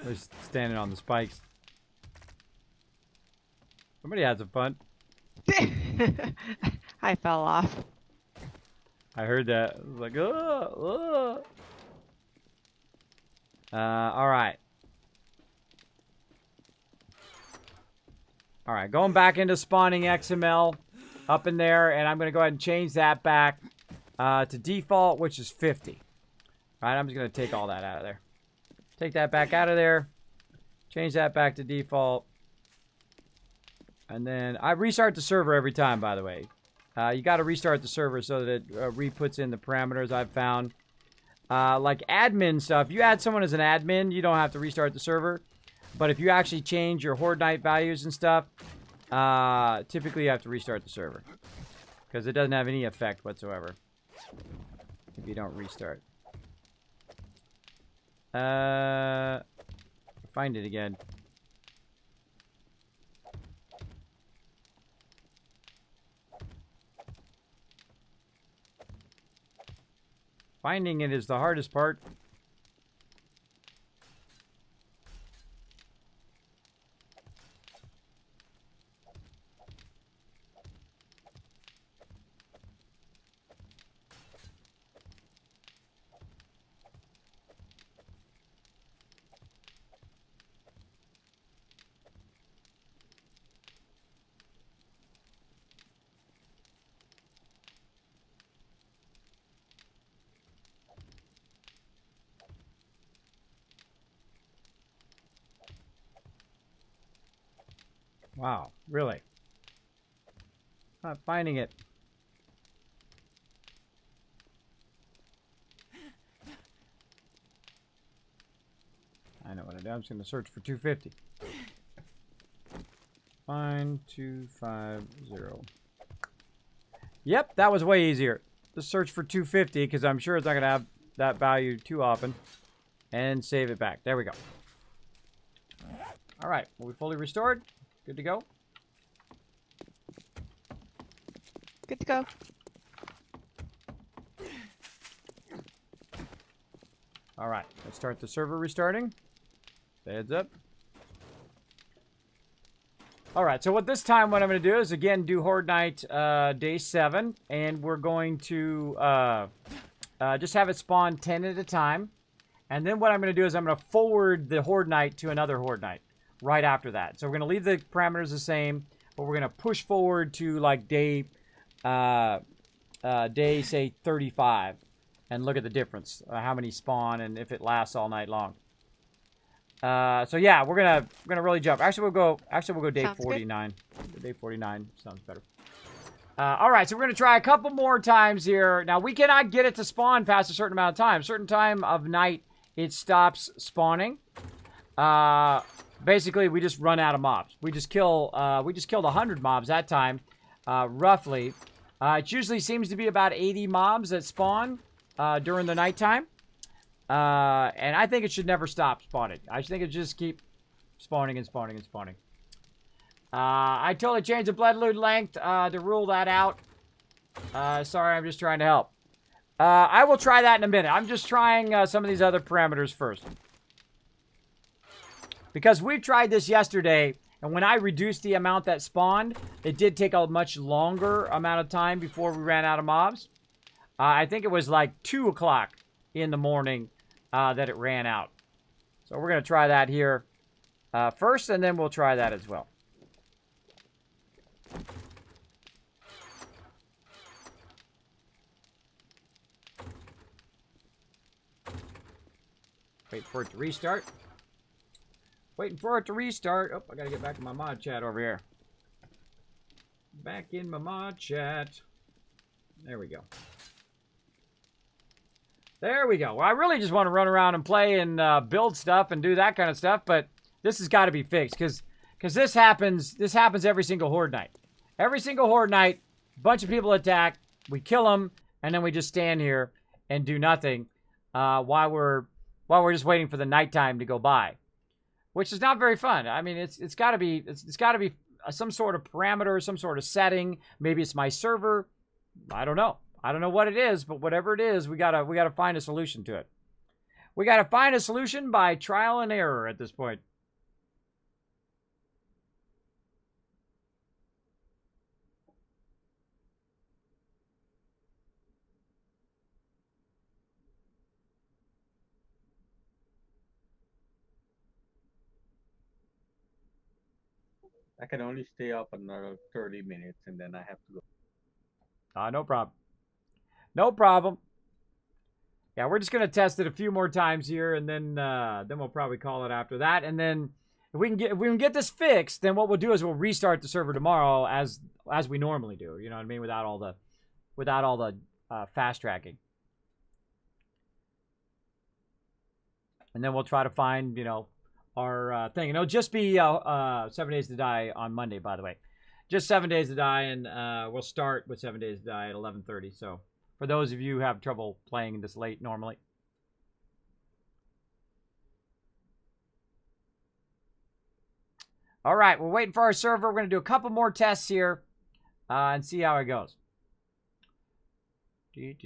We're standing on the spikes. Somebody had some fun. I fell off. I heard that. I was like, all right. All right, going back into spawning XML up in there, and I'm going to go ahead and change that back to default, which is 50. All right, I'm just going to take all that out of there. Take that back out of there. Change that back to default. And then I restart the server every time, by the way. You got to restart the server so that it re-puts in the parameters I've found. Like admin stuff, you add someone as an admin, you don't have to restart the server. But if you actually change your Horde Night values and stuff, typically you have to restart the server. Because it doesn't have any effect whatsoever if you don't restart. Find it again. Finding it is the hardest part. Wow, really? Not finding it. I know what I do. I'm just going to search for 250. Find 250. Yep, that was way easier. Just search for 250 because I'm sure it's not going to have that value too often. And save it back. There we go. All right, are we fully restored? Good to go? Good to go. All right, let's start the server restarting. Heads up. All right, so what I'm going to do is, again, do Horde Night day 7. And we're going to just have it spawn 10 at a time. And then what I'm going to do is I'm going to forward the Horde Night to another Horde Night right after that. So we're going to leave the parameters the same, but we're going to push forward to like day, say, 35. And look at the difference, how many spawn and if it lasts all night long. So yeah, we're gonna really jump. Actually, we'll go day Sounds 49. Day 49 sounds better. All right, so we're gonna try a couple more times here. Now we cannot get it to spawn past a certain amount of time. Certain time of night, it stops spawning. Basically, we just run out of mobs. We just killed 100 mobs that time, roughly. It usually seems to be about 80 mobs that spawn during the nighttime. And I think it should never stop spawning. I think it just keep spawning and spawning and spawning. I totally changed the blood loot length to rule that out. Sorry, I'm just trying to help. I will try that in a minute. I'm just trying some of these other parameters first. Because we've tried this yesterday, and when I reduced the amount that spawned, it did take a much longer amount of time before we ran out of mobs. I think it was like 2 o'clock in the morning that it ran out. So we're going to try that here first, and then we'll try that as well. Wait for it to restart. Waiting for it to restart. Oh, I got to get back to my mod chat over here. Back in my mod chat. There we go. There we go. Well, I really just want to run around and play and build stuff and do that kind of stuff, but this has got to be fixed because this happens every single Horde Night. Every single Horde Night, a bunch of people attack, we kill them, and then we just stand here and do nothing while we're just waiting for the nighttime to go by, which is not very fun. I mean, it's got to be some sort of parameter, some sort of setting. Maybe it's my server. I don't know. I don't know what it is, but whatever it is, we gotta find a solution to it. We gotta find a solution by trial and error at this point. I can only stay up another 30 minutes and then I have to go. No problem. No problem. Yeah, we're just gonna test it a few more times here, and then we'll probably call it after that. And then if we can get this fixed, then what we'll do is we'll restart the server tomorrow as we normally do. You know what I mean? Without all the fast tracking. And then we'll try to find our thing. And it'll just be 7 Days to Die on Monday, by the way. Just 7 Days to Die, and we'll start with 7 Days to Die at 11:30. So for those of you who have trouble playing this late normally. All right, we're waiting for our server. We're going to do a couple more tests here and see how it goes. See,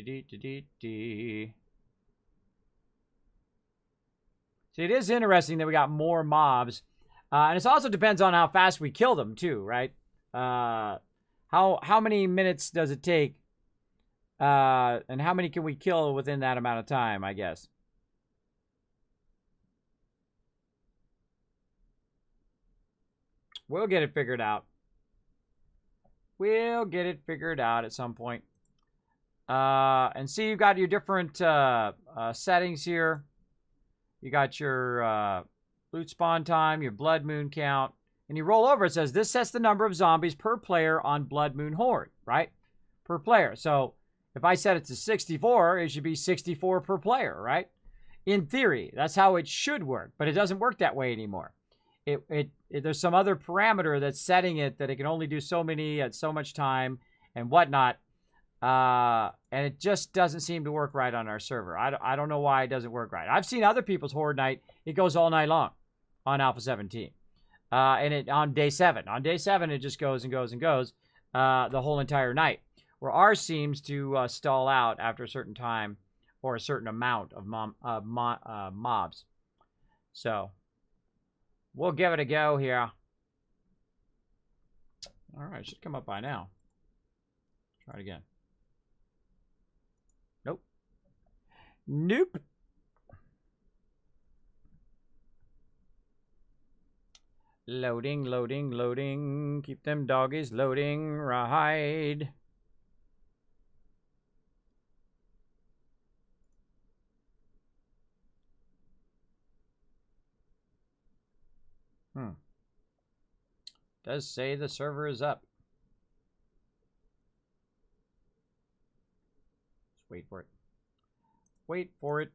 it is interesting that we got more mobs. And it also depends on how fast we kill them, too, right? How many minutes does it take? And how many can we kill within that amount of time, I guess? We'll get it figured out. We'll get it figured out at some point. And see, you've got your different settings here. You got your loot spawn time, your blood moon count, and you roll over, it says this sets the number of zombies per player on Blood Moon Horde, right? Per player. So if I set it to 64, it should be 64 per player, right? In theory, that's how it should work, but it doesn't work that way anymore. There's some other parameter that's setting it that it can only do so many at so much time and whatnot. And it just doesn't seem to work right on our server. I don't know why it doesn't work right. I've seen other people's Horde Night. It goes all night long on Alpha 17. And it on day 7. On day 7, it just goes and goes and goes the whole entire night. Where ours seems to stall out after a certain time or a certain amount of mobs. So, we'll give it a go here. All right, it should come up by now. Try it again. Nope. Nope. Loading, loading, loading. Keep them doggies loading. Ride. Does say the server is up. Just wait for it. Wait for it.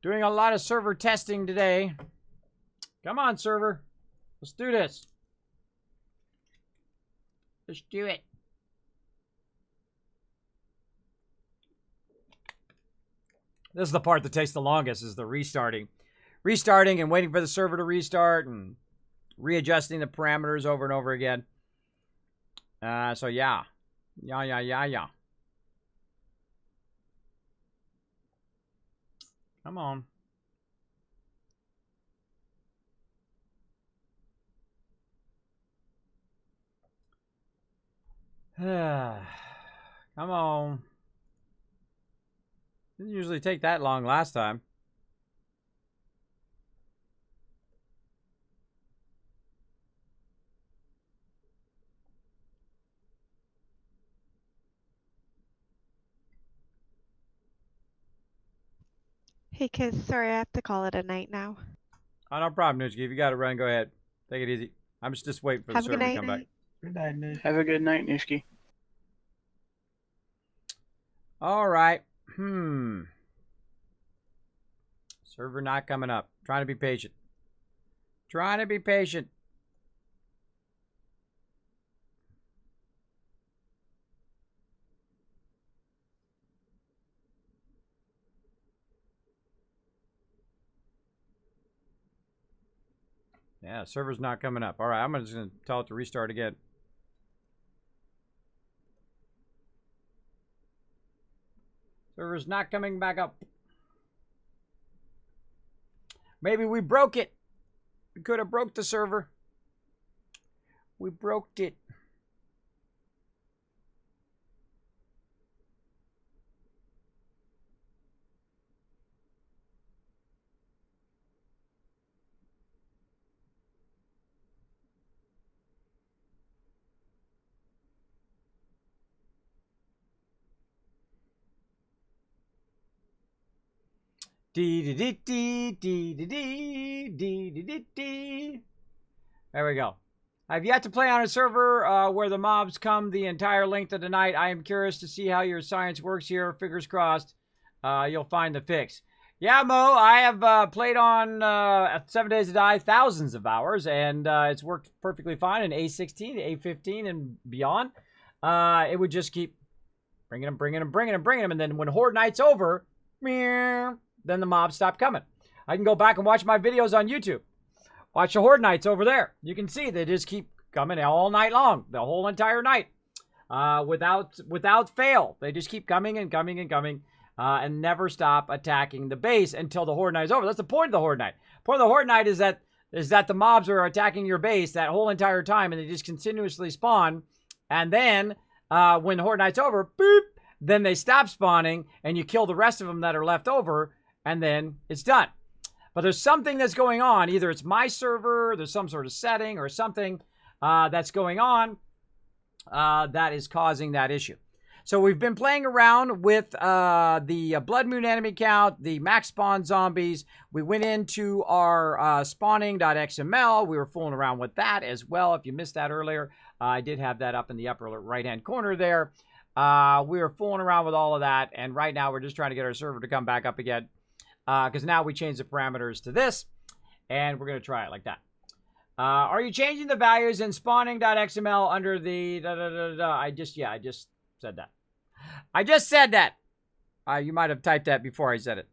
Doing a lot of server testing today. Come on, server. Let's do this. Let's do it. This is the part that takes the longest, is the restarting. Restarting and waiting for the server to restart and readjusting the parameters over and over again. So yeah. Yeah. Come on. Come on. Didn't usually take that long last time. Hey, kids, sorry, I have to call it a night now. Oh, no problem, Newski. If you got to run, go ahead. Take it easy. I'm just waiting for the Have a server good to come back. night. Good night, Nish. Have a good night, Nishki. All right. Server not coming up. Trying to be patient. Trying to be patient. Yeah, server's not coming up. All right, I'm just going to tell it to restart again. Server's not coming back up. Maybe we broke it. We could have broke the server. We broke it. Dee-dee-dee-dee-dee-dee-dee-dee-dee. There we go. I've yet to play on a server where the mobs come the entire length of the night. I am curious to see how your science works here. Fingers crossed you'll find the fix. Yeah, Mo, I have played on 7 Days to Die thousands of hours, and it's worked perfectly fine in A16, A15, and beyond. It would just keep bringing them, and then when Horde Night's over, meow, then the mobs stop coming. I can go back and watch my videos on YouTube. Watch the Horde Nights over there. You can see they just keep coming all night long, the whole entire night, without fail. They just keep coming and coming and coming, and never stop attacking the base until the Horde Night is over. That's the point of the Horde Night. The point of the Horde Night is that the mobs are attacking your base that whole entire time, and they just continuously spawn And then when Horde Night's over, boop, then they stop spawning, and you kill the rest of them that are left over, and then it's done. But there's something that's going on. Either it's my server, there's some sort of setting or something that's going on that is causing that issue. So we've been playing around with the Blood Moon enemy count, the max spawn zombies. We went into our spawning.xml. We were fooling around with that as well. If you missed that earlier, I did have that up in the upper right-hand corner there. We were fooling around with all of that, and right now we're just trying to get our server to come back up again because now we changed the parameters to this, and we're going to try it like that. Are you changing the values in spawning.xml under the I just said that. I just said that. You might have typed that before I said it.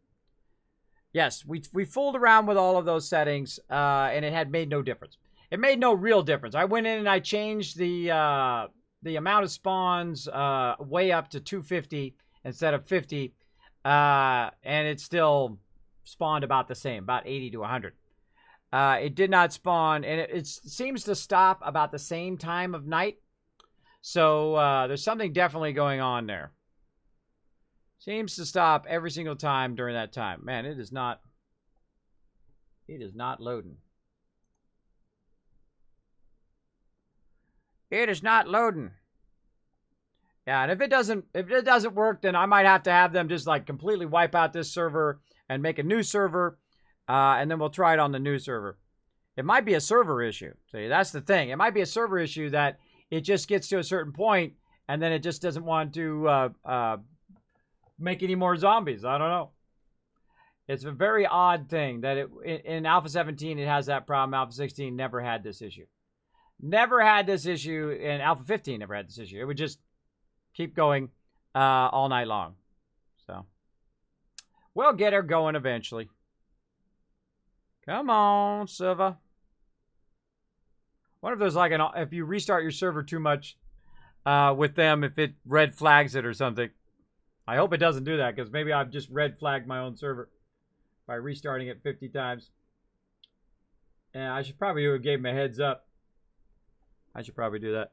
Yes, we fooled around with all of those settings, and it had made no difference. It made no real difference. I went in and I changed the amount of spawns way up to 250 instead of 50, and it still spawned about the same, about 80 to 100. It did not spawn, and it seems to stop about the same time of night. So there's something definitely going on there. Seems to stop every single time during that time. Man, it is not loading. It is not loading. Yeah, and if it doesn't work, then I might have to have them just like completely wipe out this server and make a new server, and then we'll try it on the new server. It might be a server issue. See, that's the thing. It might be a server issue that it just gets to a certain point, and then it just doesn't want to make any more zombies. I don't know. It's a very odd thing that in Alpha 17 it has that problem. Alpha 16 never had this issue. Never had this issue, and Alpha 15 never had this issue. It would just keep going all night long. So we'll get her going eventually. Come on, Silva. What if there's like if you restart your server too much with them, if it red flags it or something? I hope it doesn't do that, because maybe I've just red flagged my own server by restarting it 50 times. And I should probably have gave him a heads up. I should probably do that.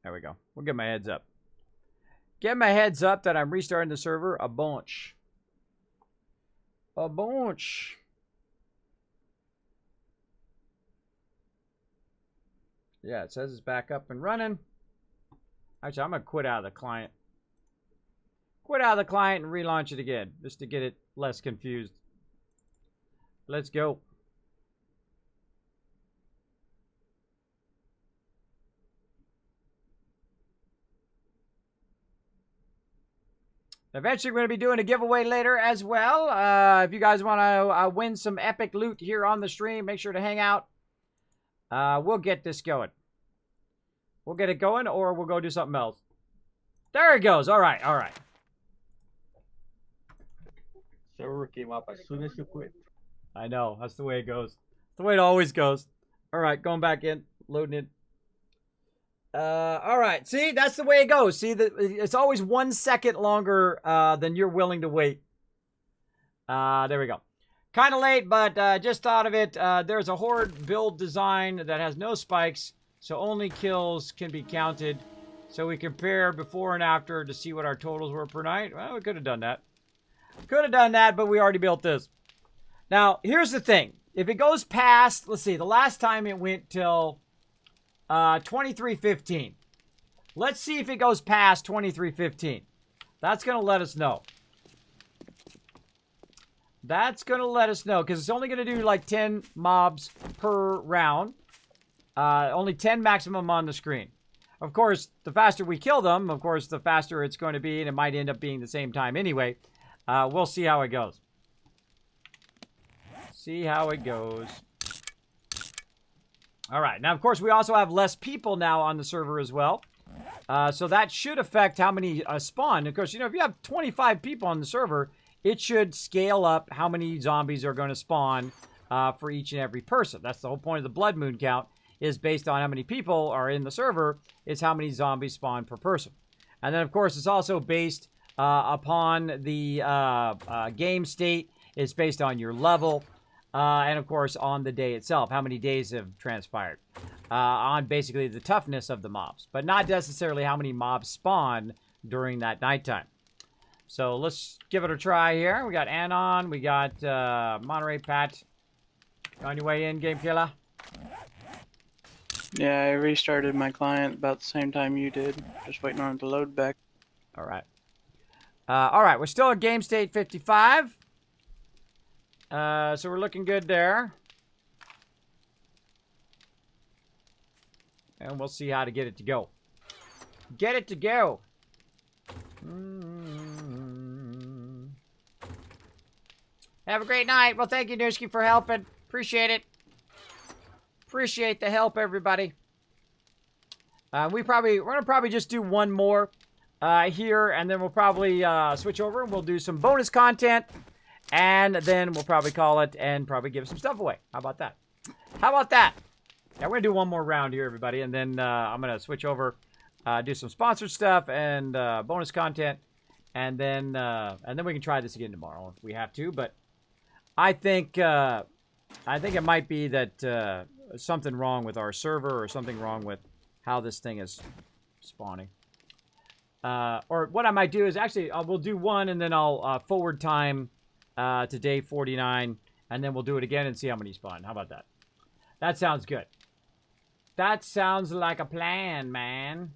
There we go. We'll give my heads up. Give my heads up that I'm restarting the server a bunch. A bunch. Yeah, it says it's back up and running. Actually, I'm going to quit out of the client. Quit out of the client and relaunch it again, just to get it less confused. Let's go. Eventually, we're going to be doing a giveaway later as well. If you guys want to win some epic loot here on the stream, make sure to hang out. We'll get this going. We'll get it going, or we'll go do something else. There it goes. All right, all right. Server came up as soon as you quit. I know. That's the way it goes. That's the way it always goes. All right, going back in, loading it. All right. See, that's the way it goes. See, it's always 1 second longer than you're willing to wait. There we go. Kind of late, but just thought of it. There's a Horde build design that has no spikes, so only kills can be counted. So we compare before and after to see what our totals were per night. Well, we could have done that. Could have done that, but we already built this. Now, here's the thing. If it goes past, let's see, the last time it went till 23:15. Let's see if it goes past 23:15. That's going to let us know. That's going to let us know, because it's only going to do like 10 mobs per round. Only 10 maximum on the screen. Of course, the faster we kill them, of course, the faster it's going to be, and it might end up being the same time anyway. We'll see how it goes. See how it goes. All right. Now, of course, we also have less people now on the server as well. So that should affect how many spawn. Of course, you know, if you have 25 people on the server, it should scale up how many zombies are going to spawn for each and every person. That's the whole point of the Blood Moon count, is based on how many people are in the server, is how many zombies spawn per person. And then, of course, it's also based upon the game state. It's based on your level. And, of course, on the day itself, how many days have transpired. On basically the toughness of the mobs. But not necessarily how many mobs spawn during that nighttime. So let's give it a try here. We got Anon. We got Monterey Pat. On your way in, Game Killer? Yeah, I restarted my client about the same time you did. Just waiting on it to load back. All right. All right, we're still at game state 55. So we're looking good there. And we'll see how to get it to go. Get it to go. Have a great night. Well, thank you, Newski, for helping. Appreciate it. Appreciate the help, everybody. We're gonna probably just do one more here, and then we'll probably switch over and we'll do some bonus content, and then we'll probably call it and probably give some stuff away. How about that? How about that? Yeah, we're gonna do one more round here, everybody, and then I'm gonna switch over, do some sponsored stuff and bonus content, and then we can try this again tomorrow if we have to. But I think it might be that something wrong with our server or something wrong with how this thing is spawning. Or what I might do is actually we'll do one and then I'll forward time to day 49, and then we'll do it again and see how many spawn. How about that? That sounds good. That sounds like a plan, man.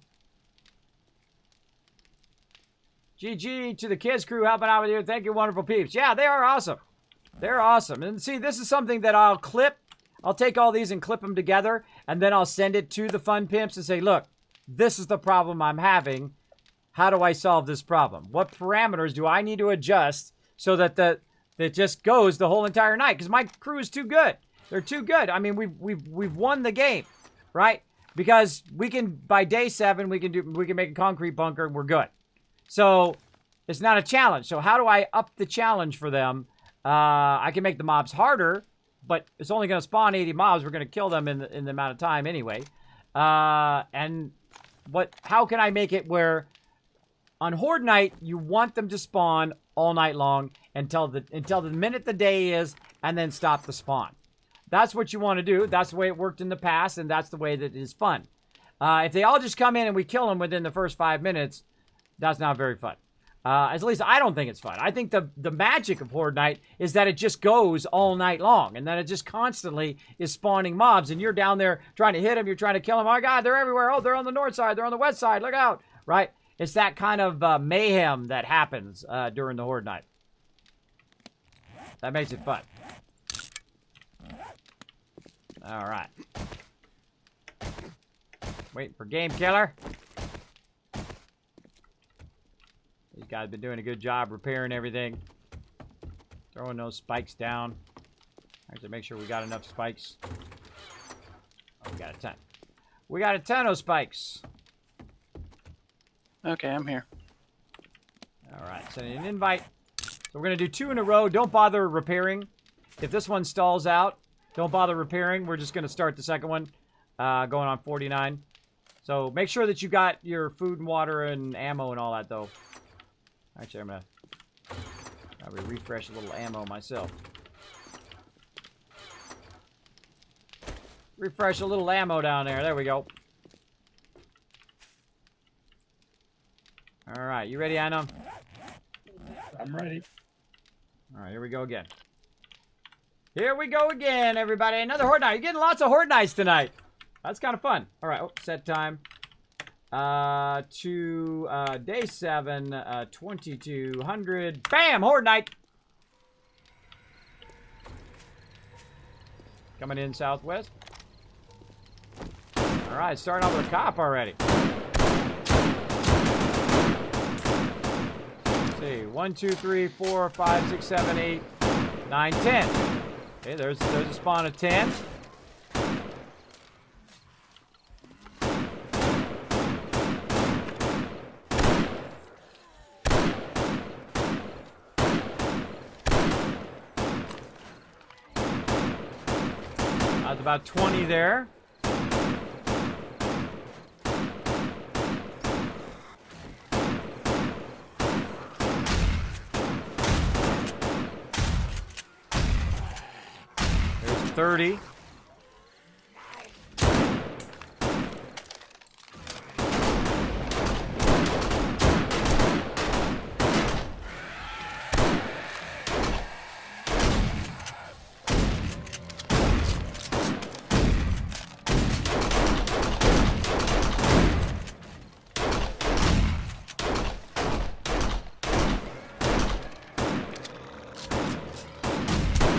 GG to the kids crew helping out with you. Thank you, wonderful peeps. Yeah, they are awesome. They're awesome. And see, this is something that I'll clip. I'll take all these and clip them together, and then I'll send it to the fun pimps and say, look, this is the problem I'm having. How do I solve this problem? What parameters do I need to adjust so that it just goes the whole entire night? Because my crew is too good. They're too good. I mean, we've won the game, right? Because we can, by day 7, we can make a concrete bunker and we're good. So it's not a challenge. So how do I up the challenge for them? I can make the mobs harder, but it's only going to spawn 80 mobs. We're going to kill them in the amount of time anyway. How can I make it where on Horde Night you want them to spawn all night long until the minute the day is, and then stop the spawn? That's what you want to do. That's the way it worked in the past, and that's the way that it is fun. If they all just come in and we kill them within the first 5 minutes, that's not very fun. At least I don't think it's fun. I think the magic of Horde Night is that it just goes all night long, and that it just constantly is spawning mobs, and you're down there trying to hit them, you're trying to kill them. Oh my God, they're everywhere. Oh, they're on the north side, they're on the west side. Look out, right? It's that kind of mayhem that happens during the Horde Night. That makes it fun. All right. Waiting for Game Killer. These guys have been doing a good job repairing everything. Throwing those spikes down. I have to make sure we got enough spikes. Oh, we got a ton. We got a ton of spikes. Okay, I'm here. All right, sending an invite. So we're going to do 2 in a row. Don't bother repairing. If this one stalls out, don't bother repairing. We're just going to start the second one, going on 49. So make sure that you got your food and water and ammo and all that, though. Actually, I'm going to probably refresh a little ammo myself. Refresh a little ammo down there. There we go. All right, you ready, Anna? I'm ready. All right, here we go again. Here we go again, everybody. Another Horde Night. You're getting lots of Horde Nights tonight. That's kind of fun. All right, set time. To day 7, 2200. Bam! Horde Night. Coming in southwest. All right, starting off with a cop already. Let's see, 1, 2, 3, 4, 5, 6, 7, 8, 9, 10. Okay, there's a spawn of 10. That's about 20 there. 30.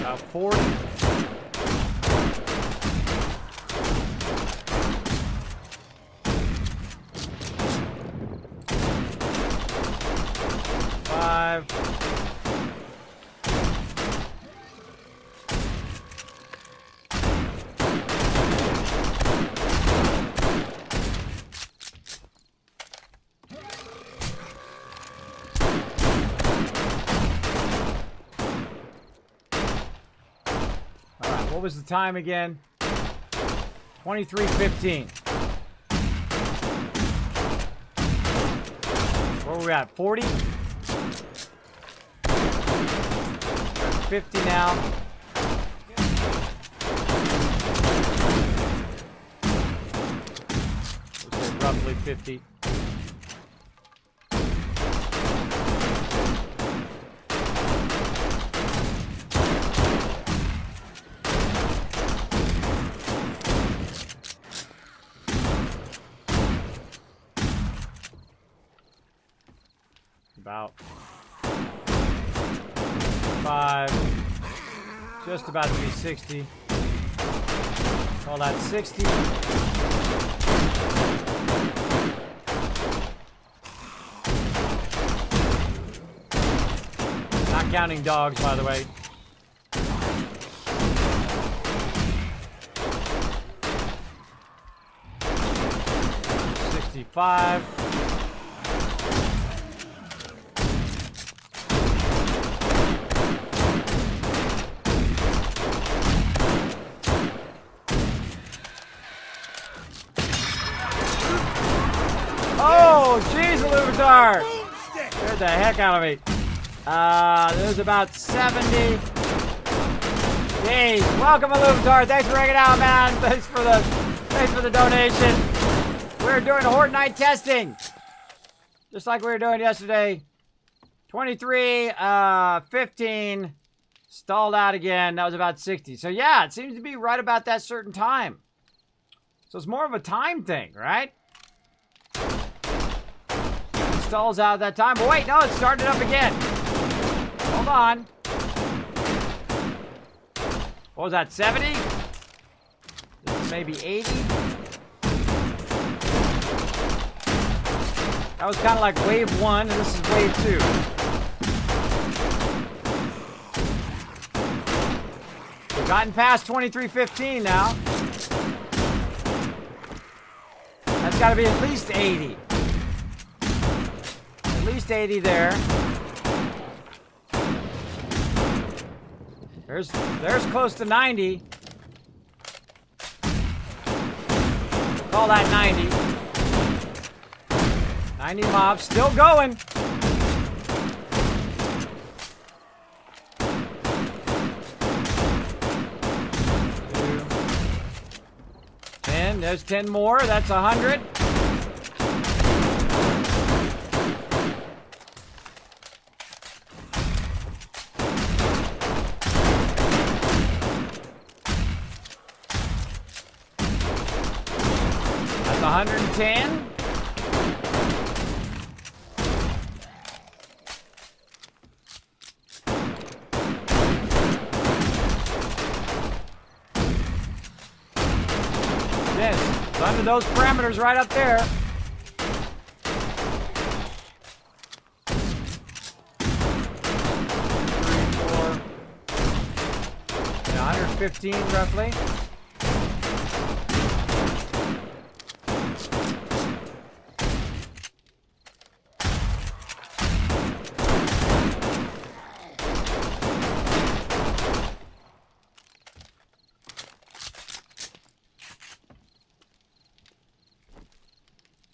About 40. Five. What was the time again? 23:15. Where were we at? 40? 50 now. We'll say roughly 50. About 5, just about to be 60. Call that 60. Not counting dogs, by the way. $65. Oh, jeez, Illuvitar! Scared the heck out of me. There's about 70. Jeez, welcome, Illuvitar. Thanks for hanging out, man. Thanks for the donation. We're doing Horde Night testing, just like we were doing yesterday. 23, 15, stalled out again. That was about 60. So yeah, it seems to be right about that certain time. So it's more of a time thing, right? Stalls out at that time. But wait, no, it started up again. Hold on. What was that, 70? This is maybe 80? That was kind of like wave 1, and this is wave 2. We've gotten past 23:15 now. That's got to be at least 80. At least 80 there. There's close to 90. We'll call that 90. 90 mobs still going. Two. 10. There's 10 more. That's 100. That's 110. Yes, it's under those parameters right up there. Yeah, 115 roughly.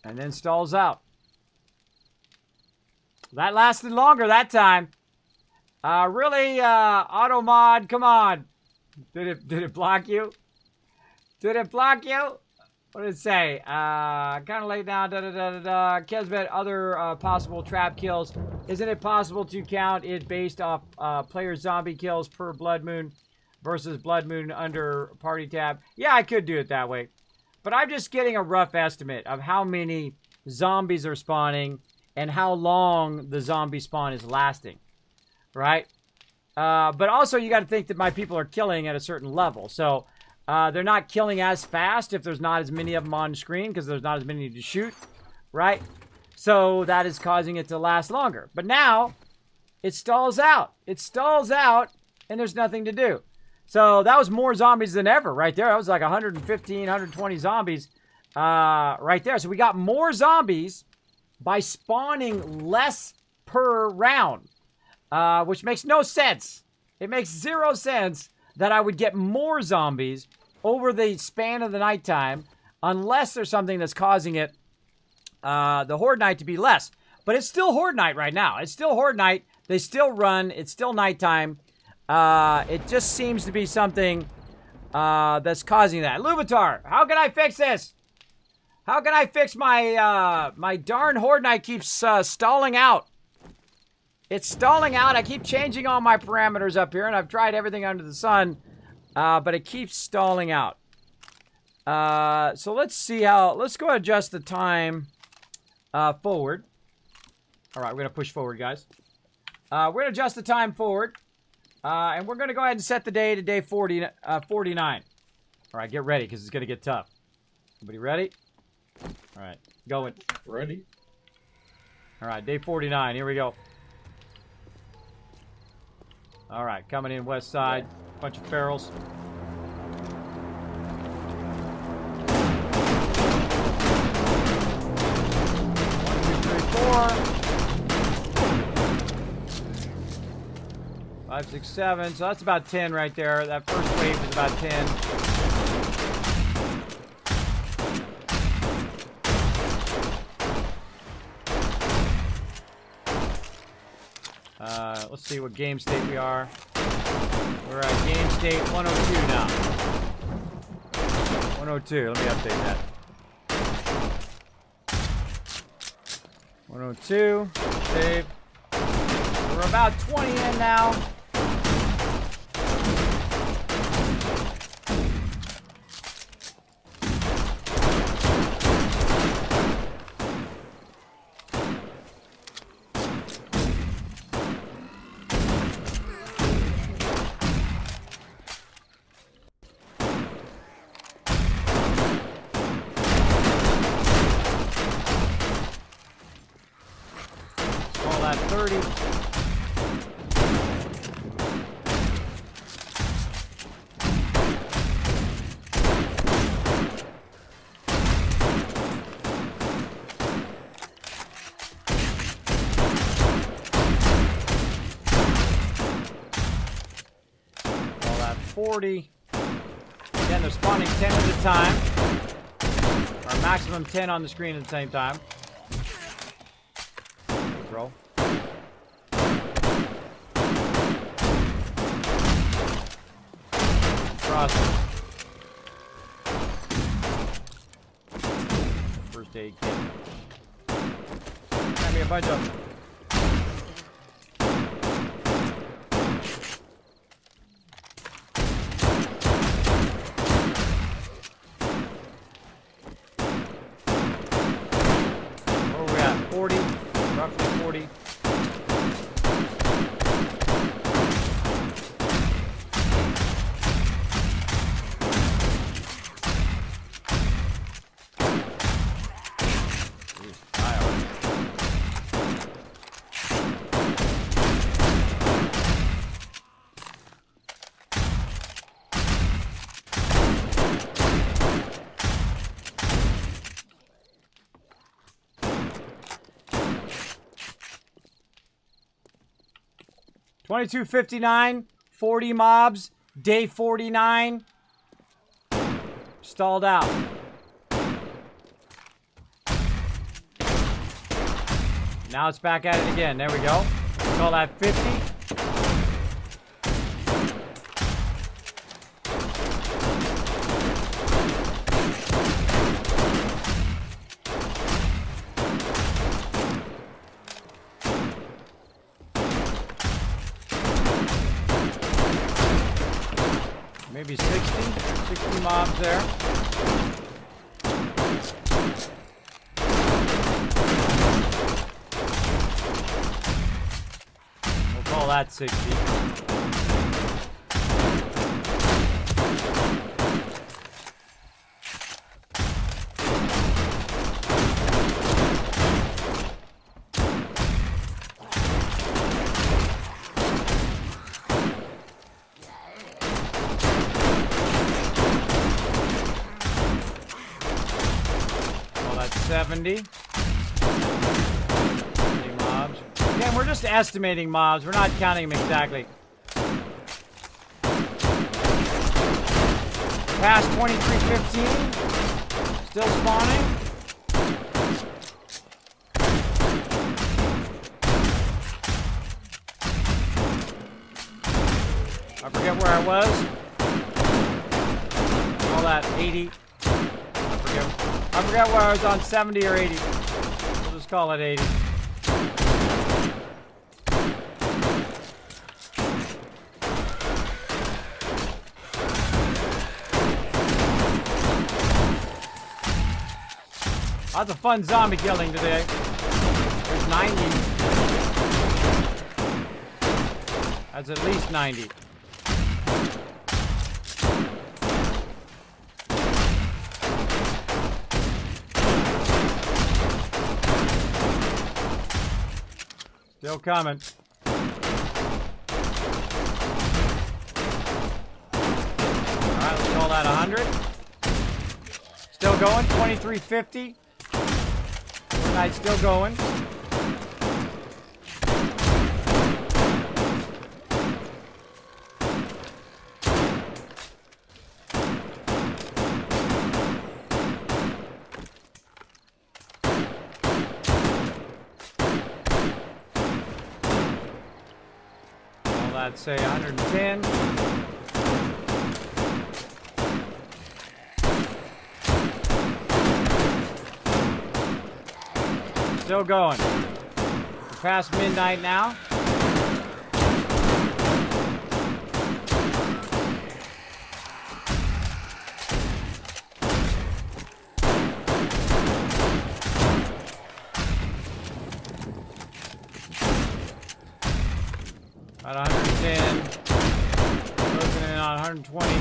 And then stalls out. That lasted longer that time. Really, auto mod, come on. Did it block you? Did it block you? What did it say? Kind of laid down, Kismet, other possible trap kills. Isn't it possible to count it based off player zombie kills per Blood Moon versus Blood Moon under party tab? Yeah, I could do it that way. But I'm just getting a rough estimate of how many zombies are spawning and how long the zombie spawn is lasting. Right? But also, you got to think that my people are killing at a certain level. So, they're not killing as fast if there's not as many of them on screen because there's not as many to shoot, right? So that is causing it to last longer. But now, it stalls out. It stalls out, and there's nothing to do. So that was more zombies than ever right there. That was like 115, 120 zombies right there. So we got more zombies by spawning less per round, which makes no sense. It makes 0 sense that I would get more zombies over the span of the nighttime unless there's something that's causing it, the Horde Night, to be less. But it's still Horde Night right now. It's still Horde Night. They still run. It's still nighttime. It just seems to be something that's causing that. Lubitar, how can I fix this? How can I fix my my darn Horde Night keeps stalling out? It's stalling out. I keep changing all my parameters up here, and I've tried everything under the sun, but it keeps stalling out. So let's see how... Let's go adjust the time forward. All right, we're going to push forward, guys. We're going to adjust the time forward, and we're going to go ahead and set the day to day 49. All right, get ready, because it's going to get tough. Everybody ready? All right, going. Ready? All right, day 49. Here we go. All right, coming in west side. Bunch of ferals. One, two, three, 4. 5, 6, 7. So that's about 10 right there. That first wave is about 10. Let's see what game state we are. We're at game state 102 now. 102. Let me update that. 102. Save. We're about 20 in now. At 30. All at 40. Again, they're spawning 10 at a time. Or maximum 10 on the screen at the same time. Roll. First aid kit. Got me a bunch of them. Where are we at? 40? Roughly 40. $22.59, 40 mobs, day 49. Stalled out. Now it's back at it again. There we go. Call that 50. maybe 60 mobs there. We'll call that 60. Call that 70. 70 mobs. Again, we're just estimating mobs. We're not counting them exactly. Past 2315. Still spawning. I forget where I was. All that 80. I forget where I was on 70 or 80. We'll just call it 80. Lots of fun zombie killing today. There's 90. That's at least 90. Still coming. Alright, let's call that 100. Still going, 2350. Horde Night still going. Let's say 110. Still going. We're past midnight now. About 110. Closing in on 120.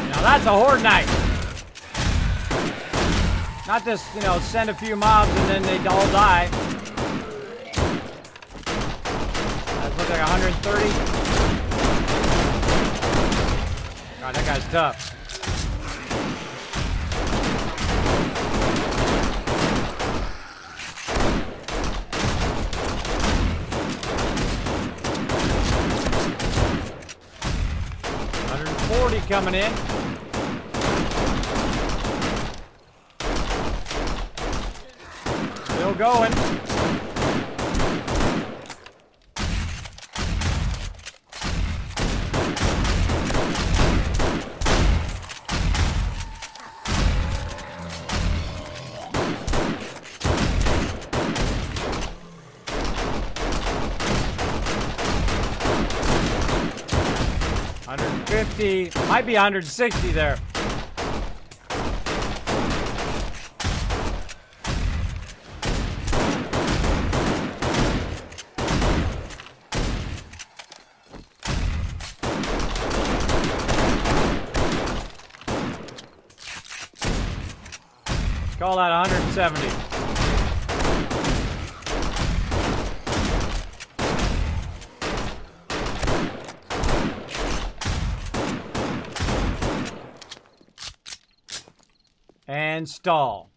Now that's a Horde Night. Not just, you know, send a few mobs and then they all die. That looks like 130. God, that guy's tough. $140 coming in. Still going. $150, might be 160 there. Call that 170. And stall.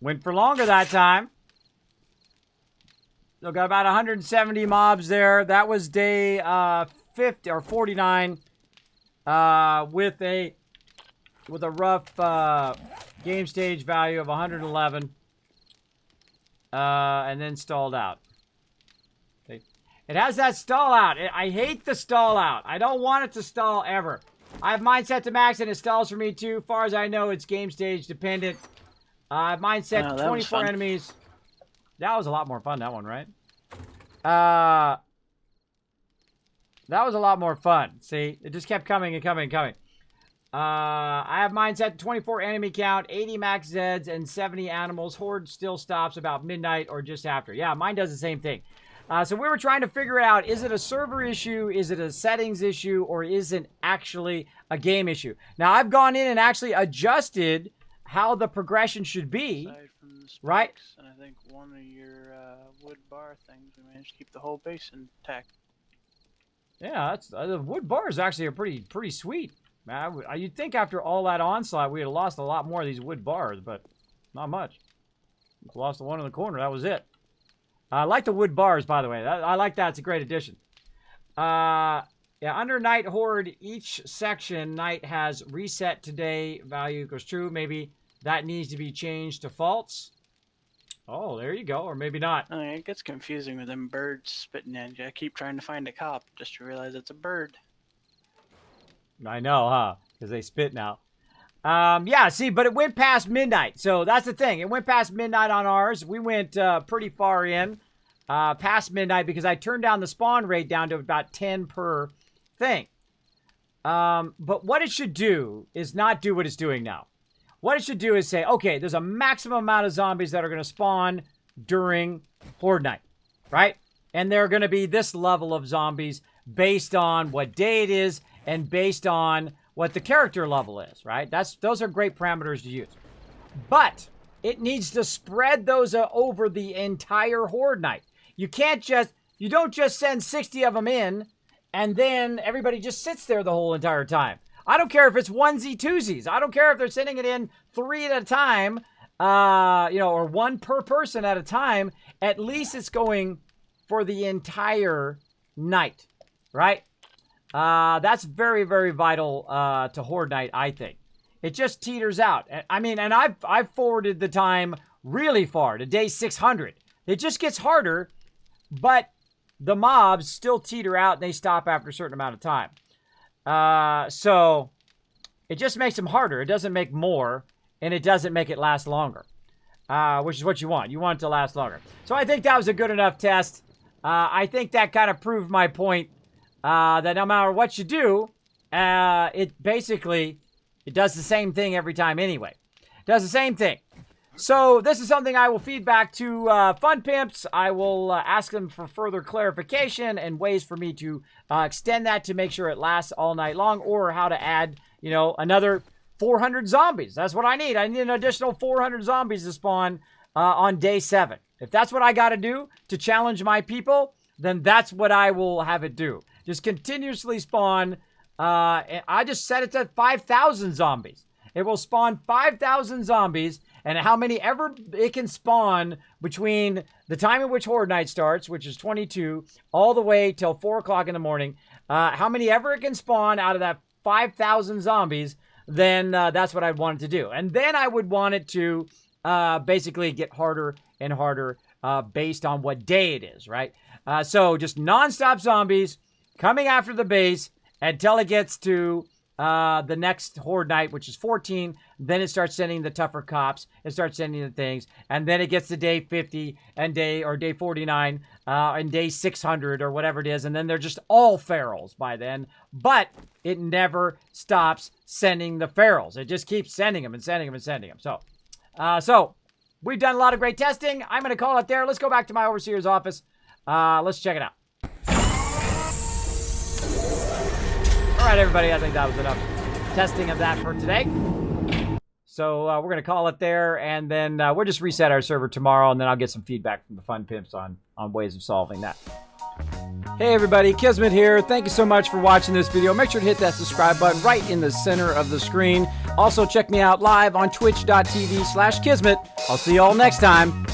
Went for longer that time. Still got about 170 mobs there. That was day 50 or 49 with a rough game stage value of 111. And then stalled out. See? It has that stall out. I hate the stall out. I don't want it to stall ever. I have mine set to max and it stalls for me too. Far as I know, it's game stage dependent. I have mine set to 24 enemies. That was a lot more fun, that one, right? That was a lot more fun. See? It just kept coming and coming and coming. I have mine set to 24 enemy count, 80 max Zeds, and 70 animals. Horde still stops about midnight or just after. Yeah, mine does the same thing. So we were trying to figure it out. Is it a server issue? Is it a settings issue? Or is it actually a game issue? Now, I've gone in and actually adjusted how the progression should be. Aside from the spikes, right? And I think one of your wood bar things, we managed to keep the whole base intact. Yeah, that's the wood bars actually are pretty sweet. Man, you'd think after all that onslaught, we had lost a lot more of these wood bars, but not much. Just lost the one in the corner. That was it. I like the wood bars, by the way. I like that. It's a great addition. Yeah, under Night Horde, each section, Night has reset today, value equals true. Maybe that needs to be changed to false. Oh, there you go. Or maybe not. I mean, it gets confusing with them birds spitting at you. I keep trying to find a cop just to realize it's a bird. I know, huh? Because they spit now. Yeah, see, but it went past midnight. So that's the thing. It went past midnight on ours. We went pretty far in past midnight because I turned down the spawn rate down to about 10 per thing. But what it should do is not do what it's doing now. What it should do is say, okay, there's a maximum amount of zombies that are going to spawn during Horde Night, right? And they're going to be this level of zombies based on what day it is and based on what the character level is, right? Those are great parameters to use. But it needs to spread those over the entire Horde Night. You don't just send 60 of them in and then everybody just sits there the whole entire time. I don't care if it's onesie twosies. I don't care if they're sending it in 3 at a time, or 1 per person at a time. At least it's going for the entire night, right? That's very, very vital to Horde Night, I think. It just teeters out. I mean, and I've forwarded the time really far to day 600. It just gets harder, but the mobs still teeter out and they stop after a certain amount of time. So it just makes them harder. It doesn't make more, and it doesn't make it last longer, which is what you want. You want it to last longer. So I think that was a good enough test. I think that kind of proved my point. That no matter what you do, it does the same thing every time anyway. It does the same thing. So this is something I will feed back to Fun Pimps. I will ask them for further clarification and ways for me to extend that to make sure it lasts all night long, or how to add, another 400 zombies. That's what I need. I need an additional 400 zombies to spawn on day 7. If that's what I got to do to challenge my people, then that's what I will have it do. Just continuously spawn. And I just set it to 5,000 zombies. It will spawn 5,000 zombies, and how many ever it can spawn between the time at which Horde Night starts, which is 22, all the way till 4 o'clock in the morning. How many ever it can spawn out of that 5,000 zombies, then that's what I'd want it to do. And then I would want it to basically get harder and harder based on what day it is, right? So just non-stop zombies coming after the base until it gets to the next Horde Night, which is 14. Then it starts sending the tougher cops. It starts sending the things. And then it gets to day 50 and day 49 and day 600 or whatever it is. And then they're just all ferals by then. But it never stops sending the ferals. It just keeps sending them and sending them and sending them. So we've done a lot of great testing. I'm going to call it there. Let's go back to my overseer's office. Let's check it out. All right, everybody, I think that was enough testing of that for today. So we're going to call it there, and then we'll just reset our server tomorrow, and then I'll get some feedback from the Fun Pimps on ways of solving that. Hey, everybody, Kismet here. Thank you so much for watching this video. Make sure to hit that subscribe button right in the center of the screen. Also, check me out live on twitch.tv/Kismet. I'll see you all next time.